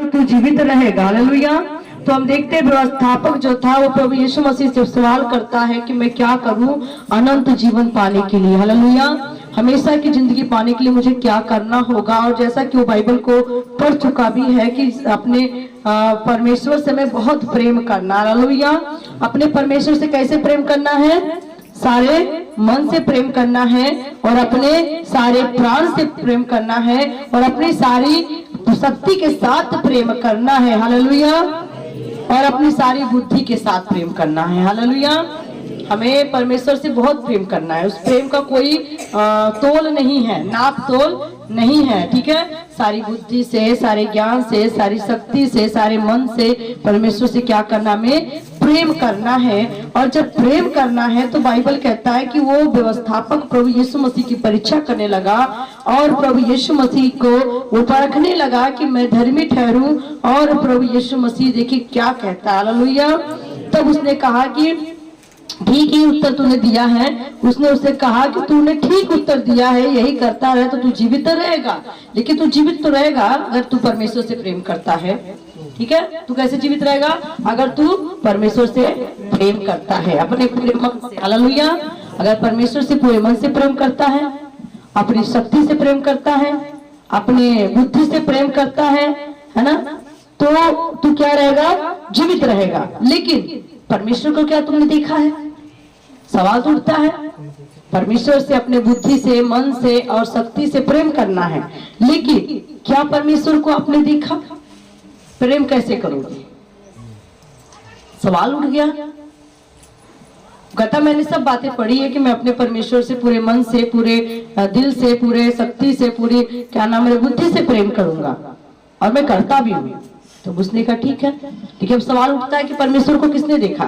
तो तू जीवित रहेगा। हालेलुया। तो हम देखते हैं व्यवस्थापक जो था वो प्रभु यीशु मसीह से सवाल करता है कि मैं क्या करूं अनंत जीवन पाने के लिए। हालेलुया। हमेशा की जिंदगी पाने के लिए मुझे क्या करना होगा। और जैसा कि वो बाइबल को पढ़ चुका भी है कि अपने परमेश्वर से मैं बहुत प्रेम करना। हालेलुया। अपने परमेश्वर से कैसे प्रेम करना है? सारे मन से प्रेम करना है और अपने सारे प्राण से प्रेम करना है और अपनी सारी शक्ति के साथ प्रेम करना है। हालेलुया। और अपनी सारी बुद्धि के साथ प्रेम करना है। हालेलुया। हमें परमेश्वर से बहुत प्रेम करना है। उस प्रेम का कोई तोल नहीं है, नाप तोल नहीं है। ठीक है। सारी बुद्धि से, सारे ज्ञान से, सारी शक्ति से, सारे मन से परमेश्वर से क्या करना? में प्रेम करना है। और जब प्रेम करना है तो बाइबल कहता है कि वो व्यवस्थापक प्रभु यीशु मसीह की परीक्षा करने लगा और प्रभु यीशु मसीह को वो परखने लगा कि मैं धर्मी ठहरूं। और प्रभु यीशु मसीह देखिए क्या कहता है। हालेलुया। तब उसने कहा कि ठीक ही उत्तर तूने दिया है। उसने उससे कहा कि तूने ठीक उत्तर दिया है, यही करता रहे तो तू जीवित तो रहेगा। लेकिन तू जीवित तो रहेगा अगर तू परमेश्वर से प्रेम करता है। ठीक है। तू कैसे जीवित रहेगा? अगर तू परमेश्वर से प्रेम करता है अपने पूरे मन से। हालेलुया। अगर परमेश्वर से पूरे मन से प्रेम करता है, अपनी शक्ति से प्रेम करता है, अपने बुद्धि से प्रेम करता है ना, तो तू क्या रहेगा? जीवित रहेगा। लेकिन परमेश्वर को क्या तुमने देखा है? सवाल उठता है। परमेश्वर से अपने बुद्धि से, मन से और शक्ति से प्रेम करना है, लेकिन क्या परमेश्वर को आपने देखा? प्रेम कैसे करोगे? सवाल उठ गया। कहता मैंने सब बातें पढ़ी है कि मैं अपने परमेश्वर से पूरे मन से, पूरे दिल से, पूरे शक्ति से, पूरी क्या नाम है बुद्धि से प्रेम करूंगा और मैं करता भी हूँ। तो उसने कहा ठीक है। ठीक है। अब सवाल उठता है कि परमेश्वर को किसने देखा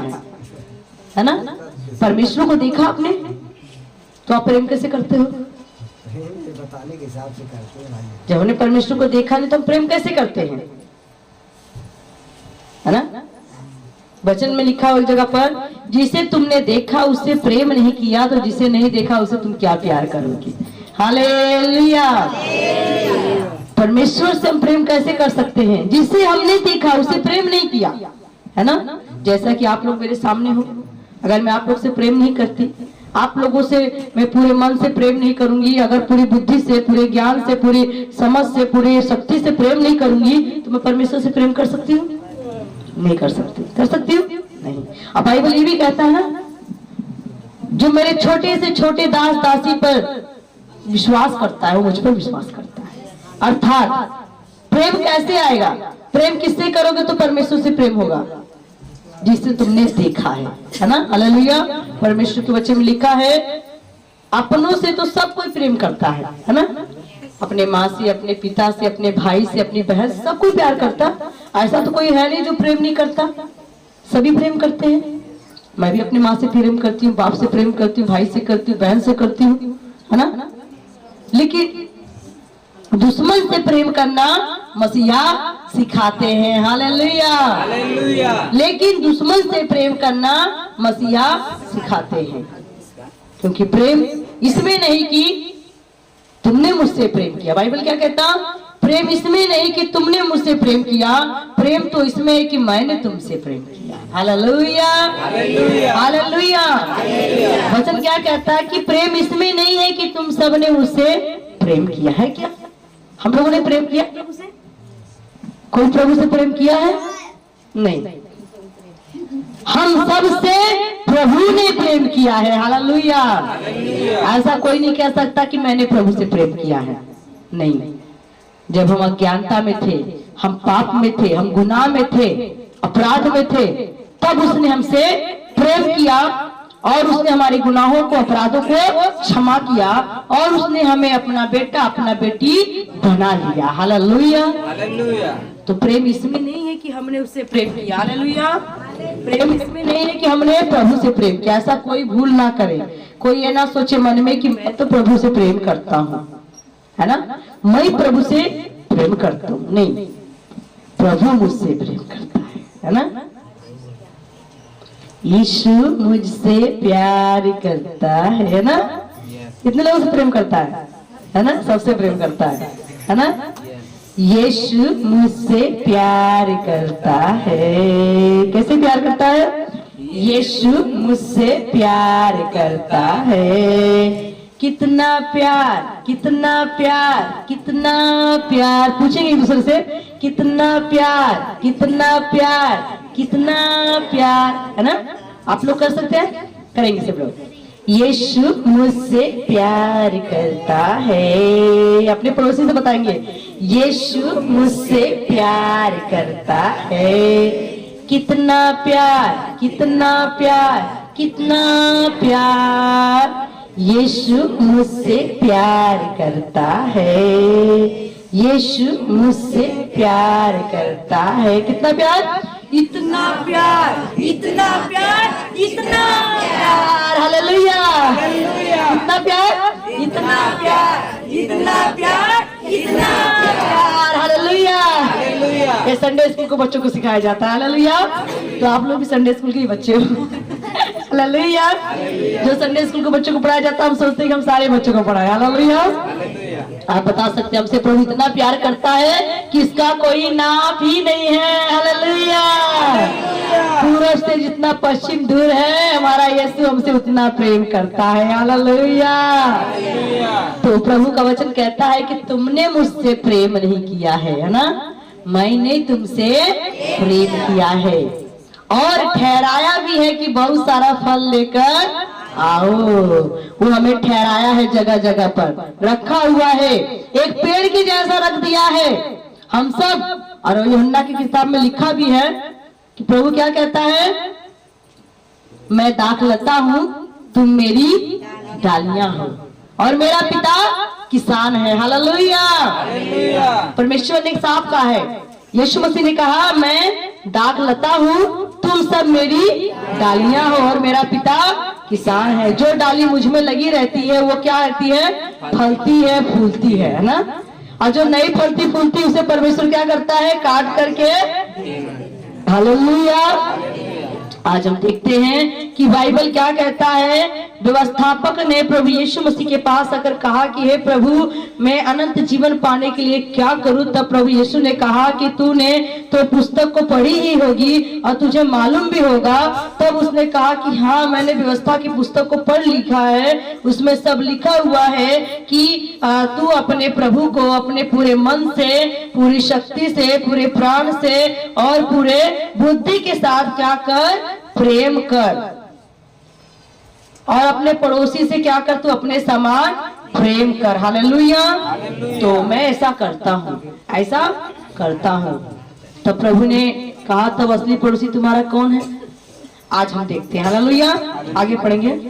है ना? परमेश्वर को देखा आपने तो आप प्रेम कैसे करते हो? बताने के हिसाब से करते हैं। जब हमने परमेश्वर को देखा नहीं तो हम प्रेम कैसे करते हैं? है ना? वचन में लिखा हो एक जगह पर, जिसे तुमने देखा उससे प्रेम नहीं किया तो जिसे नहीं देखा उसे तुम क्या प्यार करोगे। हालेलुया। परमेश्वर से हम प्रेम कैसे कर सकते हैं? जिसे हमने देखा उसे प्रेम नहीं किया। है ना? जैसा कि आप लोग मेरे सामने हो, अगर मैं आप लोग से प्रेम नहीं करती, आप लोगों से मैं पूरे मन से प्रेम नहीं करूंगी, अगर पूरी बुद्धि से, पूरे ज्ञान से, पूरी समझ से, पूरी शक्ति से प्रेम नहीं करूंगी तो मैं परमेश्वर से प्रेम कर सकती हूँ? नहीं कर सकती। कर सकती हूँ? नहीं। अब बाइबल ये भी कहता है ना, जो मेरे छोटे से छोटे दास दासी पर विश्वास करता है वो मुझ पर विश्वास करता है। अर्थात प्रेम कैसे आएगा? प्रेम किससे करोगे तो परमेश्वर से प्रेम होगा? जिसे तुमने देखा है ना? हालेलुया। परमेश्वर के वचन में लिखा है अपनों से तो सब कोई प्रेम करता है ना? अपने माँ से, अपने पिता से, अपने भाई से, अपनी बहन से, सब कोई प्यार करता। ऐसा तो कोई है नहीं जो प्रेम नहीं करता। सभी प्रेम करते हैं। मैं भी अपनी माँ से प्रेम करती हूँ, बाप से प्रेम करती हूँ, भाई से करती हूँ, बहन से करती हूँ, है ना? लेकिन दुश्मन से प्रेम करना मसीहा सिखाते हैं। हालेलुया। हालेलुया। लेकिन दुश्मन से प्रेम करना मसीहा सिखाते हैं, क्योंकि प्रेम इसमें नहीं कि तुमने मुझसे प्रेम किया। बाइबल क्या कहता? प्रेम इसमें नहीं कि तुमने मुझसे प्रेम किया, प्रेम तो इसमें है कि मैंने तुमसे प्रेम किया। हालेलुया। हालेलुया। हालेलुया। वचन क्या कहता है कि प्रेम इसमें नहीं है कि तुम सबने मुझसे प्रेम किया है। क्या हम लोगों ने प्रेम किया प्रभु से? कोई प्रभु से प्रेम किया है? नहीं। हम सब से प्रभु ने प्रेम किया है। हालेलुया। ऐसा कोई नहीं कह सकता कि मैंने प्रभु से प्रेम किया है। नहीं। जब हम अज्ञानता में थे, हम पाप में थे, हम गुनाह में थे, अपराध में थे, तब उसने हमसे प्रेम किया और उसने हमारे गुनाहों को, अपराधों को क्षमा किया और उसने हमें अपना बेटा, अपना बेटी बना लिया। हालेलुया। हालेलुया। तो प्रेम इसमें नहीं है कि हमने उससे प्रेम किया। हालेलुया। प्रेम इसमें नहीं है कि हमने प्रभु से प्रेम किया। ऐसा कोई भूल ना करे। कोई ये ना सोचे मन में कि मैं तो प्रभु से प्रेम करता हूँ, है ना, मैं प्रभु से प्रेम करता हूँ। नहीं, प्रभु मुझसे प्रेम करता है ना। यीशु मुझसे प्यार करता है ना। कितने लोगों से प्रेम करता है ना? सबसे प्रेम करता है ना। यीशु मुझसे प्यार करता है। कैसे प्यार करता है? यीशु मुझसे प्यार करता है। कितना प्यार, कितना प्यार, कितना प्यार, पूछेंगे एक दूसरे से, कितना प्यार, कितना प्यार, कितना प्यार, है ना? आप लोग कर सकते हैं, करेंगे सब लोग। यीशु मुझसे प्यार करता है। अपने पड़ोसी से बताएंगे, यीशु मुझसे प्यार करता है। कितना प्यार, कितना प्यार, कितना प्यार, यीशु मुझसे प्यार करता है। यीशु मुझसे प्यार करता है। कितना प्यार? इतना प्यार, इतना प्यार, इतना प्यार। हालेलुया, इतना प्यार, इतना प्यार, इतना प्यार, इतना प्यार। हालेलुया। ये संडे स्कूल को बच्चों को सिखाया जाता है। हालेलुया। तो आप लोग भी संडे स्कूल के ही बच्चे हो। हालेलुया। जो संडे स्कूल को बच्चों को पढ़ाया जाता है, हम सोचते हैं कि हम सारे बच्चों को पढ़ाए। हालेलुया। आप बता सकते हैं हमसे प्रभु इतना प्यार करता है कि इसका कोई नाप ही नहीं है। हालेलुया। पूरब से जितना पश्चिम दूर है, हमारा यीशु हमसे उतना प्रेम करता है। हालेलुया। तो प्रभु का वचन कहता है कि तुमने मुझसे प्रेम नहीं किया है ना, मैंने तुमसे प्रेम किया है और ठहराया भी है कि बहुत सारा फल लेकर आओ। वो हमें ठहराया है, जगह जगह पर रखा हुआ है, एक पेड़ के जैसा रख दिया है हम सब। और यूहन्ना की किताब में लिखा भी है कि प्रभु क्या कहता है, मैं दाखलता हूँ, तुम मेरी डालियां हो और मेरा पिता किसान है। हालेलुया। परमेश्वर ने साफ कहा है, यीशु मसीह ने कहा मैं दाखलता हूँ, तुम सब मेरी डालियां हो और मेरा पिता किसान है। जो डाली मुझ में लगी रहती है वो क्या रहती है? फलती है, फूलती है ना। और जो नहीं फलती फूलती उसे परमेश्वर क्या करता है? काट करके। हालेलुया। आज हम देखते हैं कि बाइबल क्या कहता है। व्यवस्थापक ने प्रभु यीशु मसीह के पास आकर कहा कि हे प्रभु, मैं अनंत जीवन पाने के लिए क्या करूं? तब प्रभु यीशु ने कहा कि तूने तो पुस्तक को पढ़ी ही होगी और तुझे मालूम भी होगा। तब उसने कहा कि हाँ, मैंने व्यवस्था की पुस्तक को पढ़ लिखा है, उसमें सब लिखा हुआ है कि तू अपने प्रभु को अपने पूरे मन से, पूरी शक्ति से, पूरे प्राण से और पूरे बुद्धि के साथ क्या कर? प्रेम कर। और अपने पड़ोसी से क्या कर? तू अपने समान प्रेम कर। हालेलुया। तो मैं ऐसा करता हूँ, ऐसा करता हूँ। तब प्रभु ने कहा, तब असली पड़ोसी तुम्हारा कौन है? आज हम देखते हैं। हालेलुया। आगे पढ़ेंगे।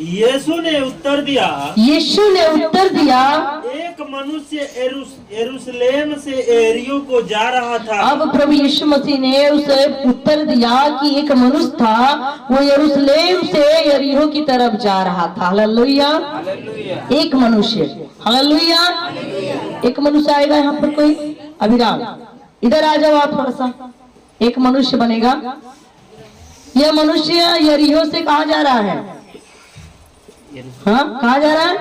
यीशु ने उत्तर दिया, यीशु ने उत्तर दिया, एक मनुष्य यरूशलेम से एरियो को जा रहा था। अब प्रभु यीशु मसीह ने उसे उत्तर दिया कि एक मनुष्य था, वो यरूशलेम से यरीहो की तरफ जा रहा था। हालेलुया। एक मनुष्य, हालेलुया। एक मनुष्य आएगा यहाँ पर कोई? अभिराम इधर आ जाओ आप थोड़ा सा। एक मनुष्य बनेगा। यह मनुष्य यरीहो से कहा जा रहा है? हाँ, कहा जा रहा है?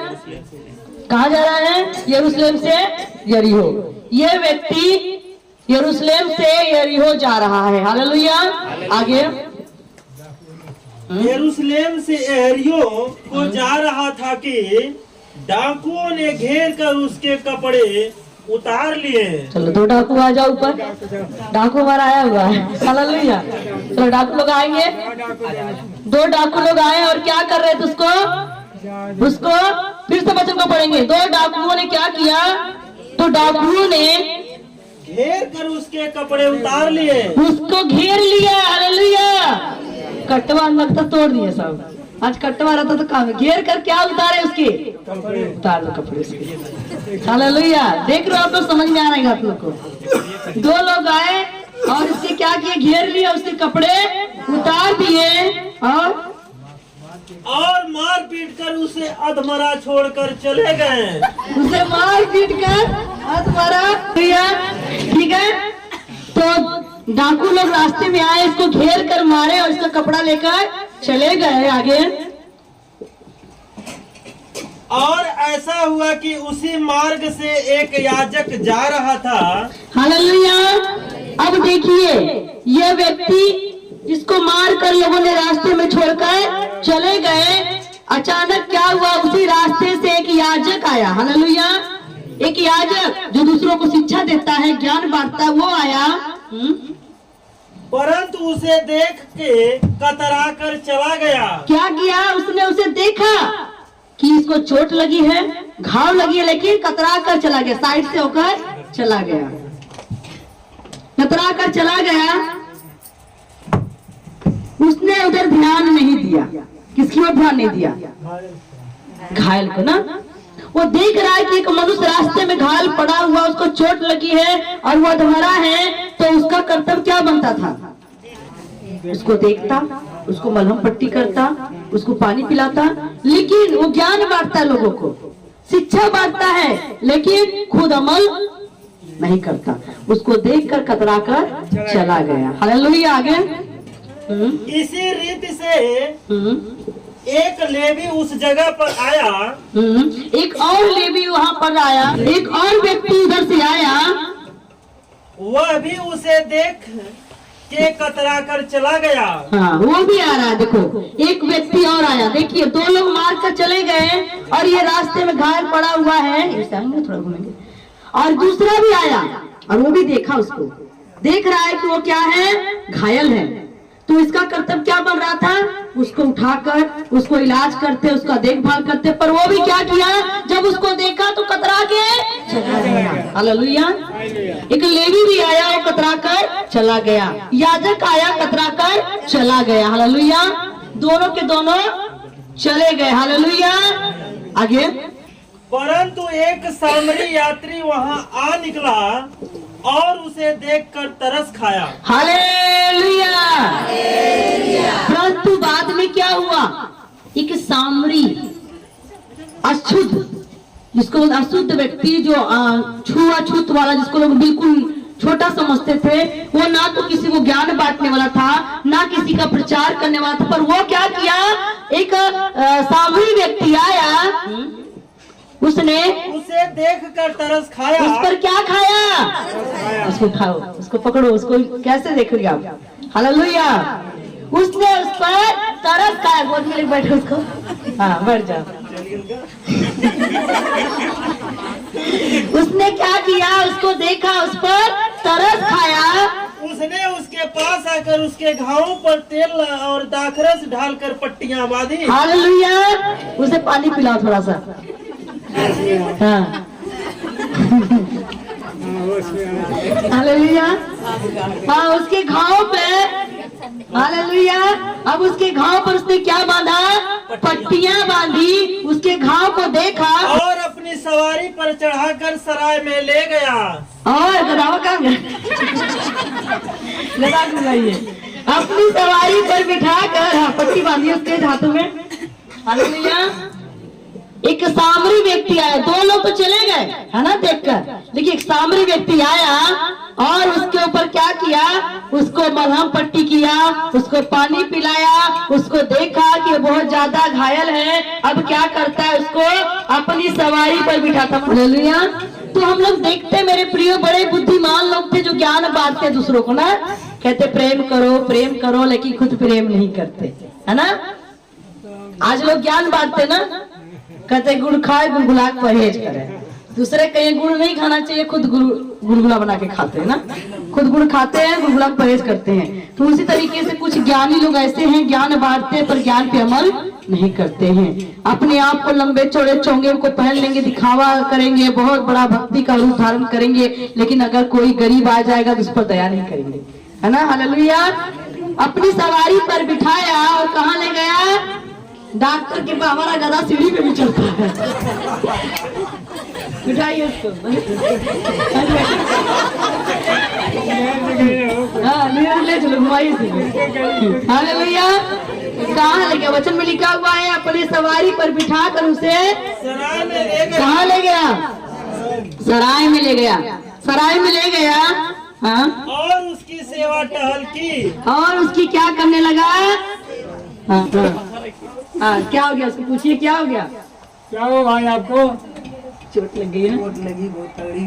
कहा जा रहा है? यरूशलेम से यरीहो। यह व्यक्ति यरूशलेम से यरीहो जा रहा है। हालेलुया। आगे। यरूशलेम से एरियो को जा रहा था कि डाकुओं ने घेर कर उसके कपड़े उतार लिए। चलो, दो डाकू आ जाओ ऊपर। डाकू हमारा आया हुआ है। हालेलुया। चलो, डाकू लोग आएंगे। दो डाकू लोग आए और क्या कर रहे थे? उसको फिर से वचन को पढ़ेंगे। दो डाकुओं ने क्या किया? तो डाकुओं ने घेर कर उसके कपड़े उतार लिए, उसको घेर लिया। हालेलुया। कटवा लगता तोड़ दिए सब। आज कटवा रहता तो काम, घेर कर क्या उतारे? उसके उतार दो कपड़े उसके। हालेलुया। देख रहे हो आप लोग? समझ में आ रहा है आप लोग को? दो लोग आए और इसके क्या किए? घेर लिया, उसके कपड़े उतार दिए और मार पीट कर उसे अधमरा छोड़कर चले गए। उसे मार पीट कर अधमरा दिया। ठीक है। तो डाकू लोग रास्ते में आए, इसको घेर कर मारे और इसका कपड़ा लेकर चले गए। आगे। और ऐसा हुआ कि उसी मार्ग से एक याजक जा रहा था। हालेलुया। अब देखिए, यह व्यक्ति जिसको मार कर लोगों ने रास्ते में छोड़कर चले गए, अचानक क्या हुआ, उसी रास्ते से एक याजक आया। हालेलुया। एक याजक जो दूसरों को शिक्षा देता है, ज्ञान बांटता है, वो आया। परंतु उसे देख के कतरा कर चला गया। क्या किया उसने? उसे देखा कि इसको चोट लगी है, घाव लगी है, लेकिन कतरा कर चला गया, साइड से होकर चला गया, कतरा कर चला गया। उसने उधर ध्यान नहीं दिया। किसकी ओर ध्यान नहीं दिया? घायल को ना। वो देख रहा है कि एक मनुष्य रास्ते में घायल पड़ा हुआ, उसको चोट लगी है और वो अधमरा है, तो उसका कर्तव्य क्या बनता था? उसको देखता, उसको मलहम पट्टी करता, उसको पानी पिलाता। लेकिन वो ज्ञान बांटता है, लोगों को शिक्षा बांटता है, लेकिन खुद अमल नहीं करता। उसको देखकर कतरा कर चला गया। हालेलुया। आगे इसी रीति से एक लेवी उस जगह पर आया। एक और लेवी वहाँ पर आया, एक और व्यक्ति उधर से आया, वह भी उसे देख के कतरा कर चला गया। हाँ, वो भी आ रहा है। देखो, एक व्यक्ति और आया। देखिए, दो लोग मार कर चले गए और ये रास्ते में घायल पड़ा हुआ है। थोड़ा घूमेंगे। और दूसरा भी आया और वो भी देखा, उसको देख रहा है कि वो क्या है, घायल है। तो इसका कर्तव्य क्या बन रहा था? उसको उठाकर उसको इलाज करते, उसका देखभाल करते। पर वो भी क्या किया? जब उसको देखा तो कतरा के चला गया। हालेलुया। एक लेवी भी आया, वो कतरा कर चला गया। याजक आया, कतरा कर चला गया। हालेलुया। दोनों के दोनों चले गए। हालेलुया। आगे, परंतु एक सामरी यात्री वहां आ निकला और उसे देखकर तरस खाया। हालेलुया। परंतु बाद में क्या हुआ? एक सामरी, अशुद्ध, जिसको अशुद्ध व्यक्ति, जो छुआछूत वाला, जिसको लोग बिल्कुल छोटा समझते थे, वो ना तो किसी को ज्ञान बांटने वाला था, ना किसी का प्रचार करने वाला था। पर वो क्या किया? एक सामरी व्यक्ति आया, उसने उसे देखकर तरस खाया। उस पर क्या खाया? उसको उठाओ, उसको पकड़ो, उसको कैसे देखोगे आप? हालेलुया। उसने उस पर तरस खाया। गोद में लेके बैठो उसको। हाँ, बैठ जाओ। उसने क्या किया? उसको देखा, उस पर तरस खाया। उसने उसके पास आकर उसके घावों पर तेल और दाखरस डालकर पट्टियां बांधी। हालेलुया। उसे पानी पिलाओ थोड़ा सा। हाँ। हालेलुया। हाँ, उसके घाव पे, हालेलुया। अब उसके घाव पर उसने क्या बांधा? पट्टियां बांधी। उसके घाव को देखा और अपनी सवारी पर चढ़ाकर सराय में ले गया। और गदावा कहाँ गया? लगा घुमाइए। अपनी सवारी पर बिठाकर, हाँ, पट्टी बांधी उसके हाथों में। हालेलुया। एक सामरी व्यक्ति आया। दो लोग तो चले गए, है ना, देखकर, लेकिन एक सामरी व्यक्ति आया और उसके ऊपर क्या किया? उसको मलहम पट्टी किया, उसको पानी पिलाया, उसको देखा कि वो बहुत ज्यादा घायल है। अब क्या करता है? उसको अपनी सवारी पर बिठाता। हालेलुया। तो हम लोग देखते, मेरे प्रिय, बड़े बुद्धिमान लोग थे जो ज्ञान बांटते दूसरों को ना, कहते प्रेम करो प्रेम करो, लेकिन खुद प्रेम नहीं करते, है ना। आज लोग ज्ञान बांटते ना, कहते गुड़ खाए, गुलगुला परहेज करें। दूसरे कहीं गुड़ नहीं खाना चाहिए, खुद गुलगुला बना के खाते हैं ना, खुद गुड़ खाते हैं, गुलगुला परहेज करते हैं। तो उसी तरीके से कुछ ज्ञानी लोग ऐसे हैं, ज्ञान बांटते हैं पर ज्ञान पे अमल नहीं करते हैं। अपने आप को लंबे चौड़े चोंगे को पहन लेंगे, दिखावा करेंगे, बहुत बड़ा भक्ति का रूप धारण करेंगे, लेकिन अगर कोई गरीब आ जाएगा तो उस पर दया नहीं करेंगे, है ना। हालेलुया। अपनी सवारी पर बिठाया और कहाँ ले गया? डॉक्टर के पास। हमारा गधा सीढ़ी पे भी चलता है। बिठाइए उसको। हाँ, ले चलो, घुमाइए। हालेलुया। कहाँ ले गया? वचन में लिखा हुआ है, अपनी सवारी पर बिठा कर उसे सराय में ले गया। कहाँ ले गया? सराय में ले गया। सराय में ले गया। हाँ, और उसकी सेवा टहल की। और उसकी क्या करने लगा? हाँ, हाँ, हाँ, क्या हो गया? उसको पूछिए क्या हो गया? क्या हो भाई आपको? चोट लग गई है। चोट लगी बहुत तगड़ी।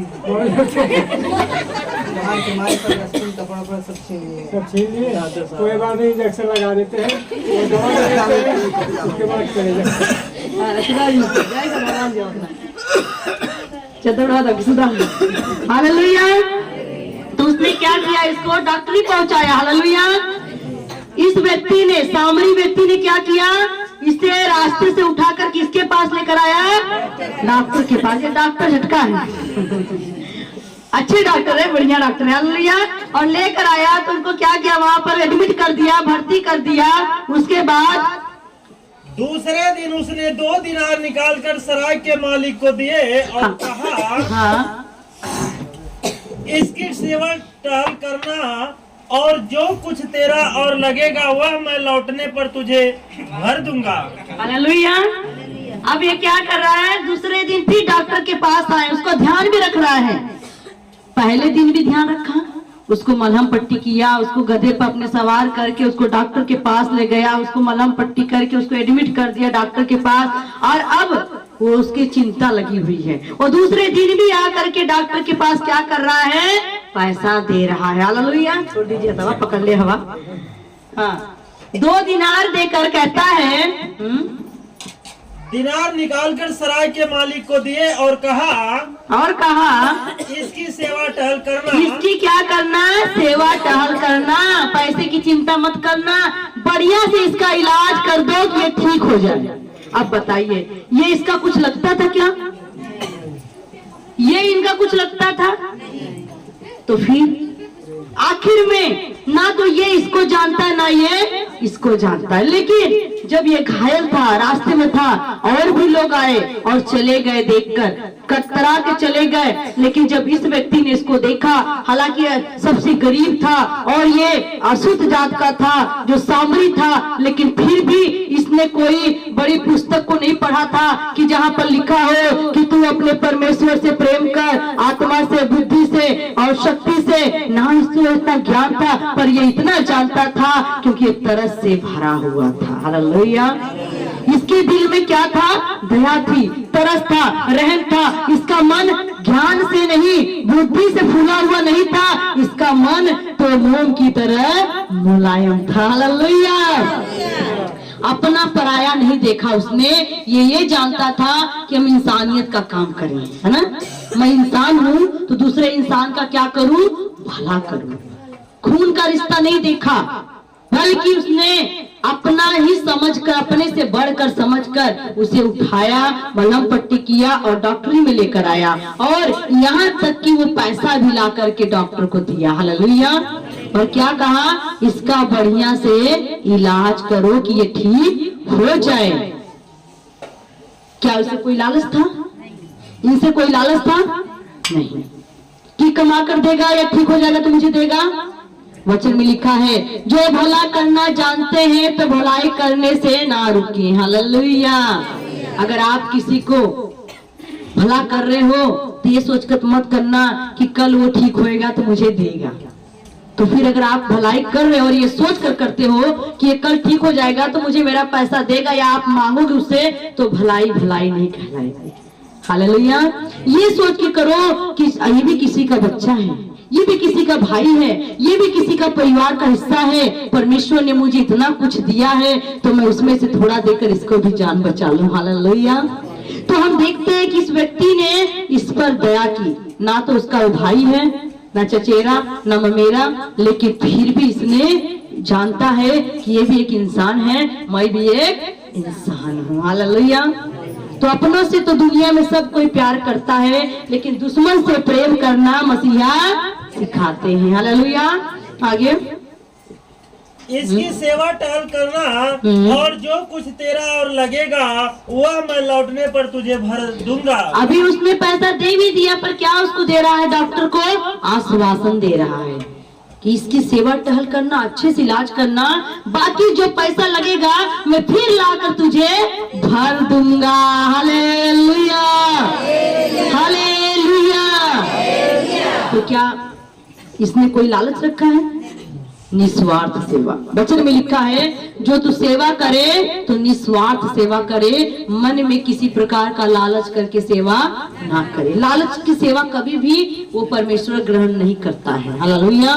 कपड़ा पर सब छीन लिए। सब छीन लिए? कोई बात नहीं, इंजेक्शन लगा देते हैं, वो दवा दे देते हैं, उसके बाद चलेगा। हालेलुया। तो उसने क्या किया, इसको डॉक्टरी पहुंचाया। हालेलुया। इस व्यक्ति ने, सामरी व्यक्ति ने क्या किया, इसे रास्ते से उठाकर किसके पास लेकर आया, डॉक्टर के पास। ये डॉक्टर झटका है, अच्छे डॉक्टर है, बढ़िया डॉक्टर है। हालेलुया। और लेकर आया तो उनको क्या किया, वहां पर एडमिट कर दिया, भर्ती कर दिया। उसके बाद दूसरे दिन उसने 2 दिनार निकालकर सराय के मालिक को दिए और कहा, हाँ, इसकी सेवा टहल करना और जो कुछ तेरा और लगेगा वह मैं लौटने पर तुझे भर दूंगा। हालेलुया। अब ये क्या कर रहा है, दूसरे दिन फिर डॉक्टर के पास आए, उसको ध्यान भी रख रहा है। पहले दिन भी ध्यान रखा, उसको मलहम पट्टी किया, उसको गधे पर अपने सवार करके उसको डॉक्टर के पास ले गया, उसको मलहम पट्टी करके उसको एडमिट कर दिया डॉक्टर के पास। और अब वो उसकी चिंता लगी हुई है। और दूसरे दिन भी आकर के डॉक्टर के पास क्या कर रहा है, पैसा दे रहा है। हालेलुया। छोड़ दीजिए, दवा पकड़ ले हवा। हाँ, 2 दिनार देकर कहता है, दिनार निकालकर सराय के मालिक को दिए और कहा, इसकी सेवा टहल करना। इसकी क्या करना, सेवा टहल करना, पैसे की चिंता मत करना, बढ़िया से इसका इलाज कर दो कि ये ठीक हो जाए। अब बताइए, ये इसका कुछ लगता था क्या, ये इनका कुछ लगता था? तो फिर आखिर में ना तो ये इसको जानता है, ना ये इसको जानता है। लेकिन जब ये घायल था, रास्ते में था, और भी लोग आए और चले गए, देखकर कतरा के चले गए। लेकिन जब इस व्यक्ति ने इसको देखा, हालांकि सबसे गरीब था और ये अशुद्ध जात का था, जो सामरी था, लेकिन फिर भी इसने कोई बड़ी पुस्तक को नहीं पढ़ा था कि जहाँ पर लिखा हो कि तू अपने परमेश्वर से प्रेम कर, आत्मा से, बुद्धि से और शक्ति से। ना इसको इतना ज्ञान था, पर ये इतना जानता था क्योंकि ये तरस से भरा हुआ था। हालेलुया। इसके दिल में क्या था, दया थी, तरस था, रहम था। इसका मन ज्ञान से नहीं, बुद्धि से फूला हुआ नहीं था, इसका मन तो मोम की तरह मुलायम था। हालेलुया। अपना पराया नहीं देखा उसने, ये जानता था कि हम इंसानियत का काम करें, है ना। मैं इंसान हूँ तो दूसरे इंसान का क्या करूँ, भला करूँ। खून का रिश्ता नहीं देखा, बल्कि उसने अपना ही समझकर, अपने से बढ़कर समझकर उसे उठाया, मलहम पट्टी किया और डॉक्टरी में लेकर आया। और यहाँ तक कि वो पैसा भी ला करके डॉक्टर को दिया। हालेलुया। और क्या कहा, इसका बढ़िया से इलाज करो कि ये ठीक हो जाए। क्या उसे कोई लालच था, इनसे कोई लालच था नहीं कि कमा कर देगा या ठीक हो जाएगा तो मुझे देगा। वचन में लिखा है, जो भला करना जानते हैं तो भलाई करने से ना रुके। हालेलुया। अगर आप किसी को भला कर रहे हो तो ये सोचकर मत करना कि कल वो ठीक होएगा तो मुझे देगा। तो फिर अगर आप भलाई कर रहे हो और ये सोच कर करते हो कि ये कल ठीक हो जाएगा तो मुझे मेरा पैसा देगा, या आप मांगोगे उससे, तो भलाई भलाई नहीं कहलाएगी। हालेलुया। ये सोच के करो कि ये भी किसी का बच्चा है, ये भी किसी का भाई है, ये भी किसी का परिवार का हिस्सा है। परमेश्वर ने मुझे इतना कुछ दिया है तो मैं उसमें से थोड़ा देकर इसको भी जान बचा लूं। हालेलुया। तो हम देखते हैं कि इस व्यक्ति ने इस पर दया की। ना तो उसका वो भाई है, ना चचेरा, ना ममेरा, लेकिन फिर भी इसने जानता है कि ये भी एक इंसान है, मैं भी एक इंसान हूँ। हालेलुया। तो अपनों से तो दुनिया में सब कोई प्यार करता है, लेकिन दुश्मन से प्रेम करना मसीहा सिखाते हैं। हालेलुया। आगे, इसकी सेवा टहल करना और जो कुछ तेरा और लगेगा वह मैं लौटने पर तुझे भर दूंगा। अभी उसने पैसा दे भी दिया, पर क्या उसको दे रहा है, डॉक्टर को आश्वासन दे रहा है कि इसकी सेवा टहल करना, अच्छे से इलाज करना, बाकी जो पैसा लगेगा मैं फिर लाकर तुझे भर दूंगा। हालेलुया। हालेलुया। तो क्या इसने कोई लालच रखा है? निस्वार्थ सेवा। वचन में लिखा है जो तू सेवा करे तो निस्वार्थ सेवा करे, मन में किसी प्रकार का लालच करके सेवा ना करे। लालच की सेवा कभी भी वो परमेश्वर ग्रहण नहीं करता है। हालेलुया।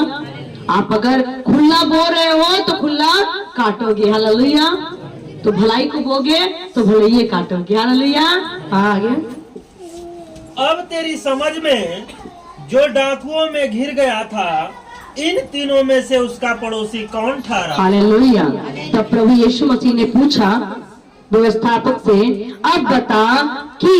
आप अगर खुला बो रहे हो तो खुला काटोगे। हालेलुया। तो भलाई को बोगे तो भलाई काटोगे। हालेलुया। आगे अब तेरी समझ में जो डाकुओं में घिर गया था, इन तीनों में से उसका पड़ोसी कौन ठहरा? हालेलुया। तब प्रभु यीशु मसीह ने पूछा व्यवस्थापक से, अब बता कि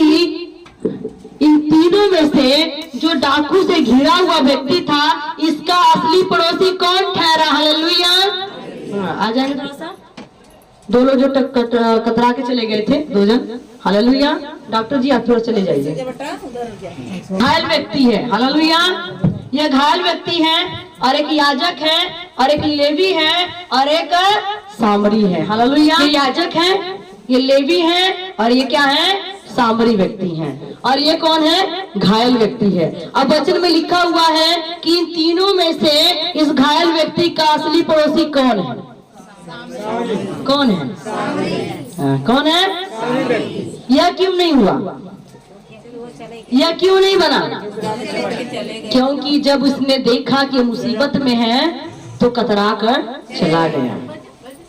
इन तीनों में से जो डाकू से घिरा हुआ व्यक्ति था, इसका असली पड़ोसी कौन ठहरा? हालेलुया। आ जाएंगे थोड़ा सा। दो लोग जो कतरा के चले गए थे, दो जन। हालेलुया। डॉक्टर जी आप थोड़ा चले जाइए। घायल व्यक्ति है। हालेलुया। यह घायल व्यक्ति है और एक याजक है और एक लेवी है और एक सामरी है। हालेलुया। ये याजक है, ये लेवी है और ये क्या है? सामरी व्यक्ति है। और ये कौन है? घायल व्यक्ति है। अब वचन में लिखा हुआ है कि इन तीनों में से इस घायल व्यक्ति का असली पड़ोसी कौन है? कौन है? कौन है? यह क्यों नहीं हुआ? यह क्यों नहीं बना? क्योंकि जब उसने देखा कि मुसीबत में है तो कतरा कर चला गया।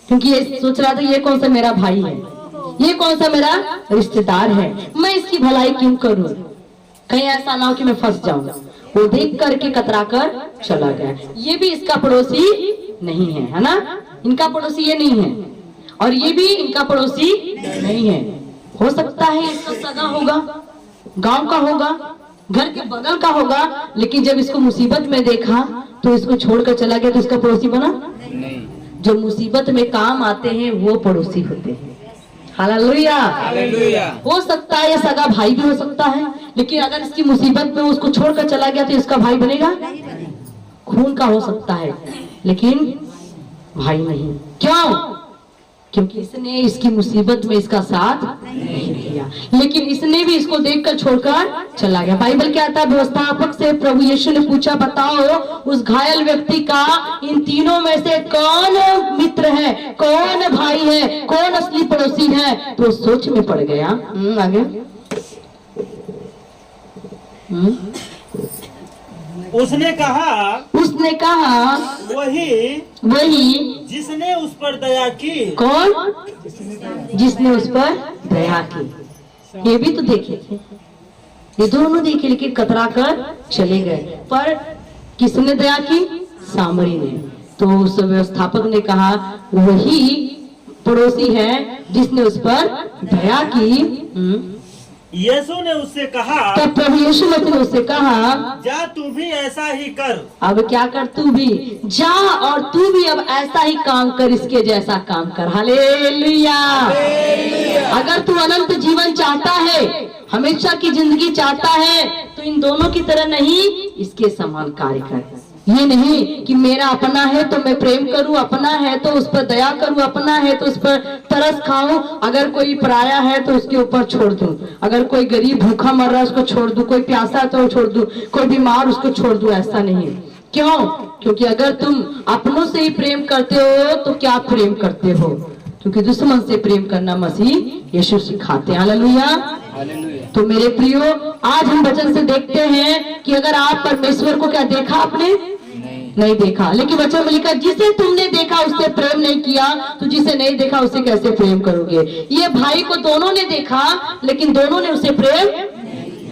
क्योंकि ये सोच रहा था ये कौन सा मेरा भाई है, ये कौन सा मेरा रिश्तेदार है, मैं इसकी भलाई क्यों करूं, कहीं ऐसा ना हो कि मैं फंस जाऊं। वो देख करके कतरा कर चला गया। ये भी इसका पड़ोसी नहीं है, है ना? इनका पड़ोसी ये नहीं है और ये भी इनका पड़ोसी नहीं है। हो सकता है इसका सगा होगा, गांव का होगा, घर के बगल का होगा, लेकिन जब इसको मुसीबत में देखा तो इसको छोड़कर चला गया तो इसका पड़ोसी बना नहीं। जो मुसीबत में काम आते हैं वो पड़ोसी होते हैं। हालेलुया। हो सकता है ये सगा भाई भी हो सकता है, लेकिन अगर इसकी मुसीबत में उसको छोड़कर चला गया तो इसका भाई बनेगा? खून का हो सकता है लेकिन भाई नहीं। क्यों? क्योंकि इसने इसकी मुसीबत में इसका साथ नहीं दिया, लेकिन इसने भी इसको देखकर छोड़कर चला गया। बाइबल क्या आता है? व्यवस्थापक से प्रभु यीशु ने पूछा, बताओ उस घायल व्यक्ति का इन तीनों में से कौन मित्र है, कौन भाई है, कौन असली पड़ोसी है? तो सोच में पड़ गया। आगे उसने कहा वही जिसने उस पर दया की। कौन? जिसने उस पर दया की। ये भी तो देखे थे, ये दोनों देखे, लेकिन कतरा कर चले गए। पर किसने दया की? सामरी ने। तो उस व्यवस्थापक ने कहा वही पड़ोसी है जिसने उस पर दया की। यीशु ने उससे कहा, तब प्रभु यीशु ने उससे कहा, जा तू भी ऐसा ही कर। अब क्या कर? तू भी जा और तू भी अब ऐसा ही काम कर, इसके जैसा काम कर। हालेलुया। अगर तू अनंत जीवन चाहता है, हमेशा की जिंदगी चाहता है, तो इन दोनों की तरह नहीं, इसके समान कार्य कर। ये नहीं कि मेरा अपना है तो मैं प्रेम करूं, अपना है तो उस पर दया करूं, अपना है तो उस पर तरस खाऊं, अगर कोई पराया है तो उसके ऊपर छोड़ दूं, अगर कोई गरीब भूखा मर रहा है उसको छोड़ दूं, कोई प्यासा है तो छोड़ दूं, कोई बीमार उसको छोड़ दूं। ऐसा नहीं। क्यों? क्योंकि अगर तुम अपनों से ही प्रेम करते हो तो क्या प्रेम करते हो? क्योंकि दुश्मन से प्रेम करना मसीह यीशु सिखाते हैं। हालेलुया। तो मेरे प्रियो, आज हम वचन से देखते हैं कि अगर आप परमेश्वर को क्या देखा आपने? नहीं देखा। लेकिन वचन में लिखा, जिसे तुमने देखा उससे प्रेम नहीं किया, तो जिसे नहीं देखा उससे कैसे प्रेम करोगे? ये भाई को दोनों ने देखा लेकिन दोनों ने उसे प्रेम,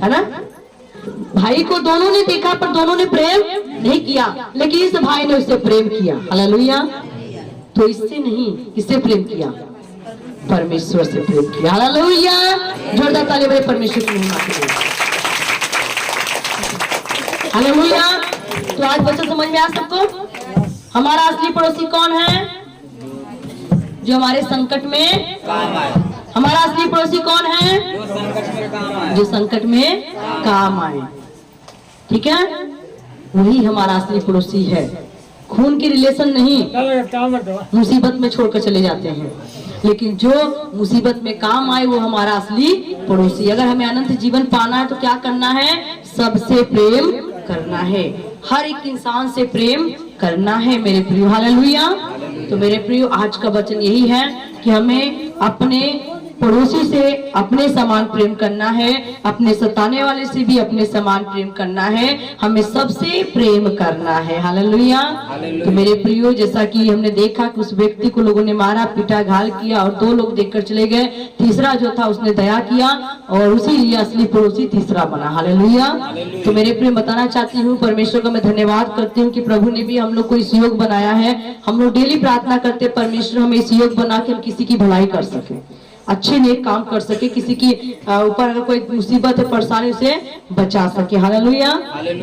है ना? भाई को दोनों ने देखा पर दोनों ने प्रेम नहीं किया, लेकिन इस भाई ने उससे प्रेम किया। हालेलुया। तो इससे नहीं, किससे प्रेम किया? परमेश्वर से प्रेम किया। हालेलुया। जोरदार ताली बजाइए परमेश्वर की महिमा के लिए। हालेलुया। तो आज वचन समझ में आ सबको? हमारा असली पड़ोसी कौन है? जो हमारे संकट में काम आए। हमारा असली पड़ोसी कौन है? जो संकट में काम आए। जो संकट में काम आए। ठीक है, वही हमारा असली पड़ोसी है। खून की रिलेशन नहीं, मुसीबत में छोड़कर चले जाते हैं, लेकिन जो मुसीबत में काम आए वो हमारा असली पड़ोसी। अगर हमें अनंत जीवन पाना है तो क्या करना है? सबसे प्रेम करना है, हर एक इंसान से प्रेम करना है मेरे प्रियो। हालेलुया। तो मेरे प्रियो आज का वचन यही है कि हमें अपने पड़ोसी से अपने समान प्रेम करना है, अपने सताने वाले से भी अपने समान प्रेम करना है, हमें सबसे प्रेम करना है। हालेलुया। तो मेरे प्रियो जैसा कि हमने देखा कि उस व्यक्ति को लोगों ने मारा, पीटा, घायल किया और 2 लोग देखकर चले गए, तीसरा जो था उसने दया किया और उसी लिए असली पड़ोसी तीसरा बना। हालेलुया। तो मेरे प्रिय बताना चाहती हूँ, परमेश्वर का मैं धन्यवाद करती हूँ कि प्रभु ने भी हम लोग को इस योग बनाया है। हम लोग डेली प्रार्थना करते परमेश्वर हमें इस योग बना के हम किसी की भलाई कर सके, अच्छे नेक काम कर सके, किसी की ऊपर अगर कोई मुसीबत है परेशानी से बचा सके। हालेलुया।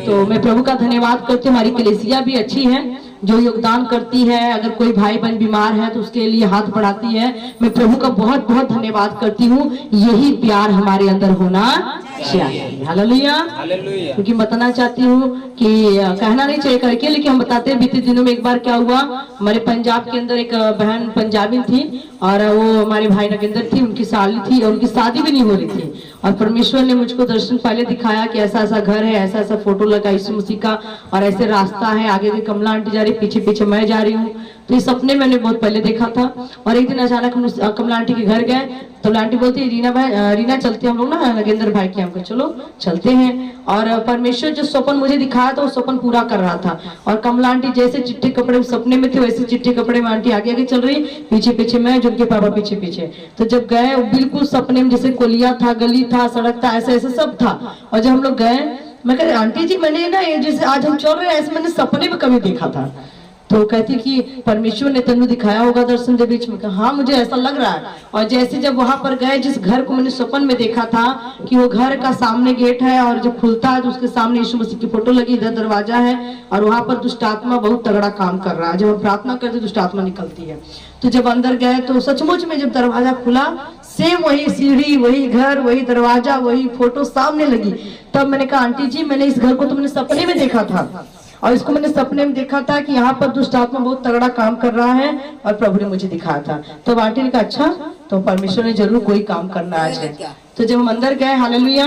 तो मैं प्रभु का धन्यवाद करती हूँ। हमारी कलीसिया भी अच्छी है जो योगदान करती है, अगर कोई भाई बहन बीमार है तो उसके लिए हाथ बढ़ाती है। मैं प्रभु का बहुत बहुत धन्यवाद करती हूँ। यही प्यार हमारे अंदर होना चाहिए। हालेलुया। क्योंकि बताना चाहती हूँ कि कहना नहीं चाहिए करके, लेकिन हम बताते हैं बीते दिनों में एक बार क्या हुआ, हमारे पंजाब के अंदर एक बहन पंजाबी थी और वो हमारे भाई नगेंद्र थी, उनकी साली थी और उनकी शादी भी नहीं हो रही थी। और परमेश्वर ने मुझको दर्शन पहले दिखाया कि ऐसा ऐसा घर है, ऐसा ऐसा फोटो लगा यीशु मसीह का और ऐसे रास्ता है, आगे भी कमला आंटी जा रही, पीछे पीछे मैं जा रही हूँ। तो ये सपने मैंने बहुत पहले देखा था। और एक दिन अचानक हम कमला आंटी के घर गए तो आंटी बोलती है रीना चलते हम लोग ना नगेंद्र भाई के, हमको चलो चलते हैं। और परमेश्वर जो सपन मुझे दिखाया था वो सपन पूरा कर रहा था। और कमला आंटी जैसे चिट्टे कपड़े सपने में थे वैसे चिट्टे कपड़े में आंटी आगे आगे चल रही, पीछे पीछे मैं, जो उनके पापा पीछे पीछे। तो जब गए बिल्कुल सपने में जैसे कोलिया था, गली था, सड़क था, ऐसे ऐसे सब था। और जब हम लोग गए मैं कह आंटी जी मैंने ना ये जैसे आज हम चल रहे हैं ऐसे मैंने सपने में कभी देखा था। तो कहती कि परमेश्वर ने तेनू दिखाया होगा दर्शन के बीच में। कहा हाँ मुझे ऐसा लग रहा है। और जैसे जब वहां पर गए जिस घर को मैंने सपन में देखा था कि वो घर का सामने गेट है और जब खुलता है तो उसके सामने यीशु मसीह की फोटो लगी, इधर दरवाजा है और वहां पर दुष्ट आत्मा बहुत तगड़ा काम कर रहा है। जब हम प्रार्थना करते दुष्ट आत्मा निकलती है। तो जब अंदर गए तो सचमुच में जब दरवाजा खुला सेम वही सीढ़ी, वही घर, वही दरवाजा, वही फोटो सामने लगी। तब मैंने कहा आंटी जी मैंने इस घर को तो मैंने सपने में देखा था और इसको मैंने सपने में देखा था कि यहाँ पर दुष्ट आत्मा बहुत तगड़ा काम कर रहा है और प्रभु ने मुझे दिखाया था। तो आंटी ने कहा अच्छा तो परमेश्वर ने जरूर कोई काम करना आज है। तो जब हम अंदर गए, हालेलुया,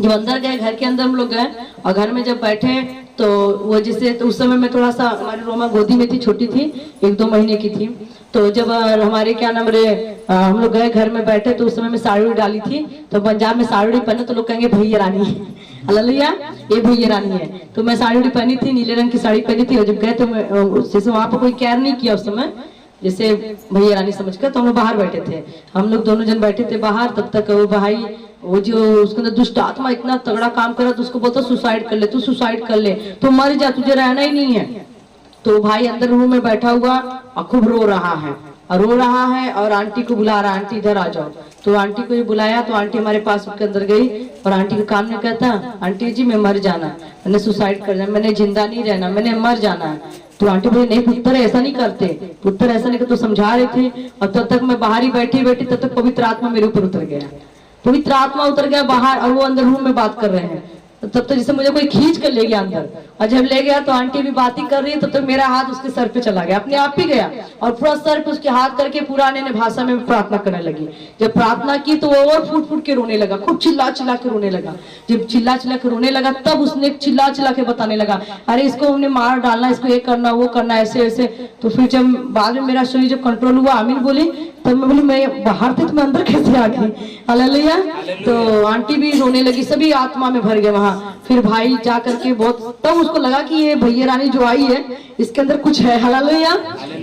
जब अंदर गए घर के अंदर हम लोग गए और घर में जब बैठे तो वो जैसे तो उस समय में थोड़ा सा हमारी रोमा गोदी में थी, छोटी थी, 1-2 महीने की थी। तो जब हमारे क्या नाम रे हम लोग गए घर में बैठे तो उस समय में साड़ी डाली थी। तो पंजाब में साड़ी पहने तो लोग कहेंगे भैया रानी, हालेलुया, ये भैया रानी है। तो मैं साड़ी पहनी थी, नीले रंग की साड़ी पहनी थी। और जब गए तो जैसे वहां पर कोई केयर नहीं किया उस समय, जैसे भैया रानी समझकर, तो हम लोग बाहर बैठे थे, हम लोग दोनों जन बैठे थे बाहर। तब तक वो भाई वो जो उसके अंदर दुष्ट आत्मा इतना तगड़ा काम कर रहा तो उसको बोलता सुसाइड कर ले, तू सुसाइड कर ले, तो मर जा, तुझे रहना ही नहीं है। तो भाई अंदर रूम में बैठा हुआ और खूब रो रहा है और आंटी को बुला रहा, आंटी इधर आ जाओ। तो आंटी को बुलाया तो आंटी हमारे पास के अंदर गई और आंटी के काम ने कहता आंटी जी मैं मर जाना, मैंने सुसाइड कर जाना, मैंने जिंदा नहीं रहना, मैंने मर जाना है। तो आंटी बोली नहीं पुत्र ऐसा नहीं करते, पुत्र ऐसा नहीं करते। तो समझा रहे थे और तब तक मैं बाहर ही बैठी तब तक पवित्र आत्मा मेरे ऊपर उतर गया, पवित्र आत्मा उतर गया बाहर और वो अंदर रूम में बात कर रहे हैं। तब तक जैसे मुझे कोई खींच कर ले गया अंदर, और जब ले गया तो आंटी भी बात ही कर रही है। तब तक मेरा हाथ उसके सर पे चला गया, अपने आप ही गया और पूरा सर पे उसके हाथ करके पुराने भाषा में प्रार्थना करने लगी। जब प्रार्थना की तो वो और फूट फूट के रोने लगा, खूब चिल्ला चिल्ला के रोने लगा। जब चिल्ला चिल्ला के रोने लगा तब उसने चिल्ला चिल्ला के बताने लगा अरे इसको हमने मार डालना, इसको ये करना वो करना ऐसे ऐसे। तो फिर जब बाद में मेरा शरीर जब कंट्रोल हुआ, आमीन बोली, तब मैं बोली मैं बाहर थी तो मैं अंदर कैसे आ गई, हालेलुया। तो आंटी भी रोने लगी, सभी आत्मा में भर गए वहां। फिर भाई जा करके बहुत, तब उसको लगा कि ये भैया रानी जो आई है इसके अंदर कुछ है, हालेलुया।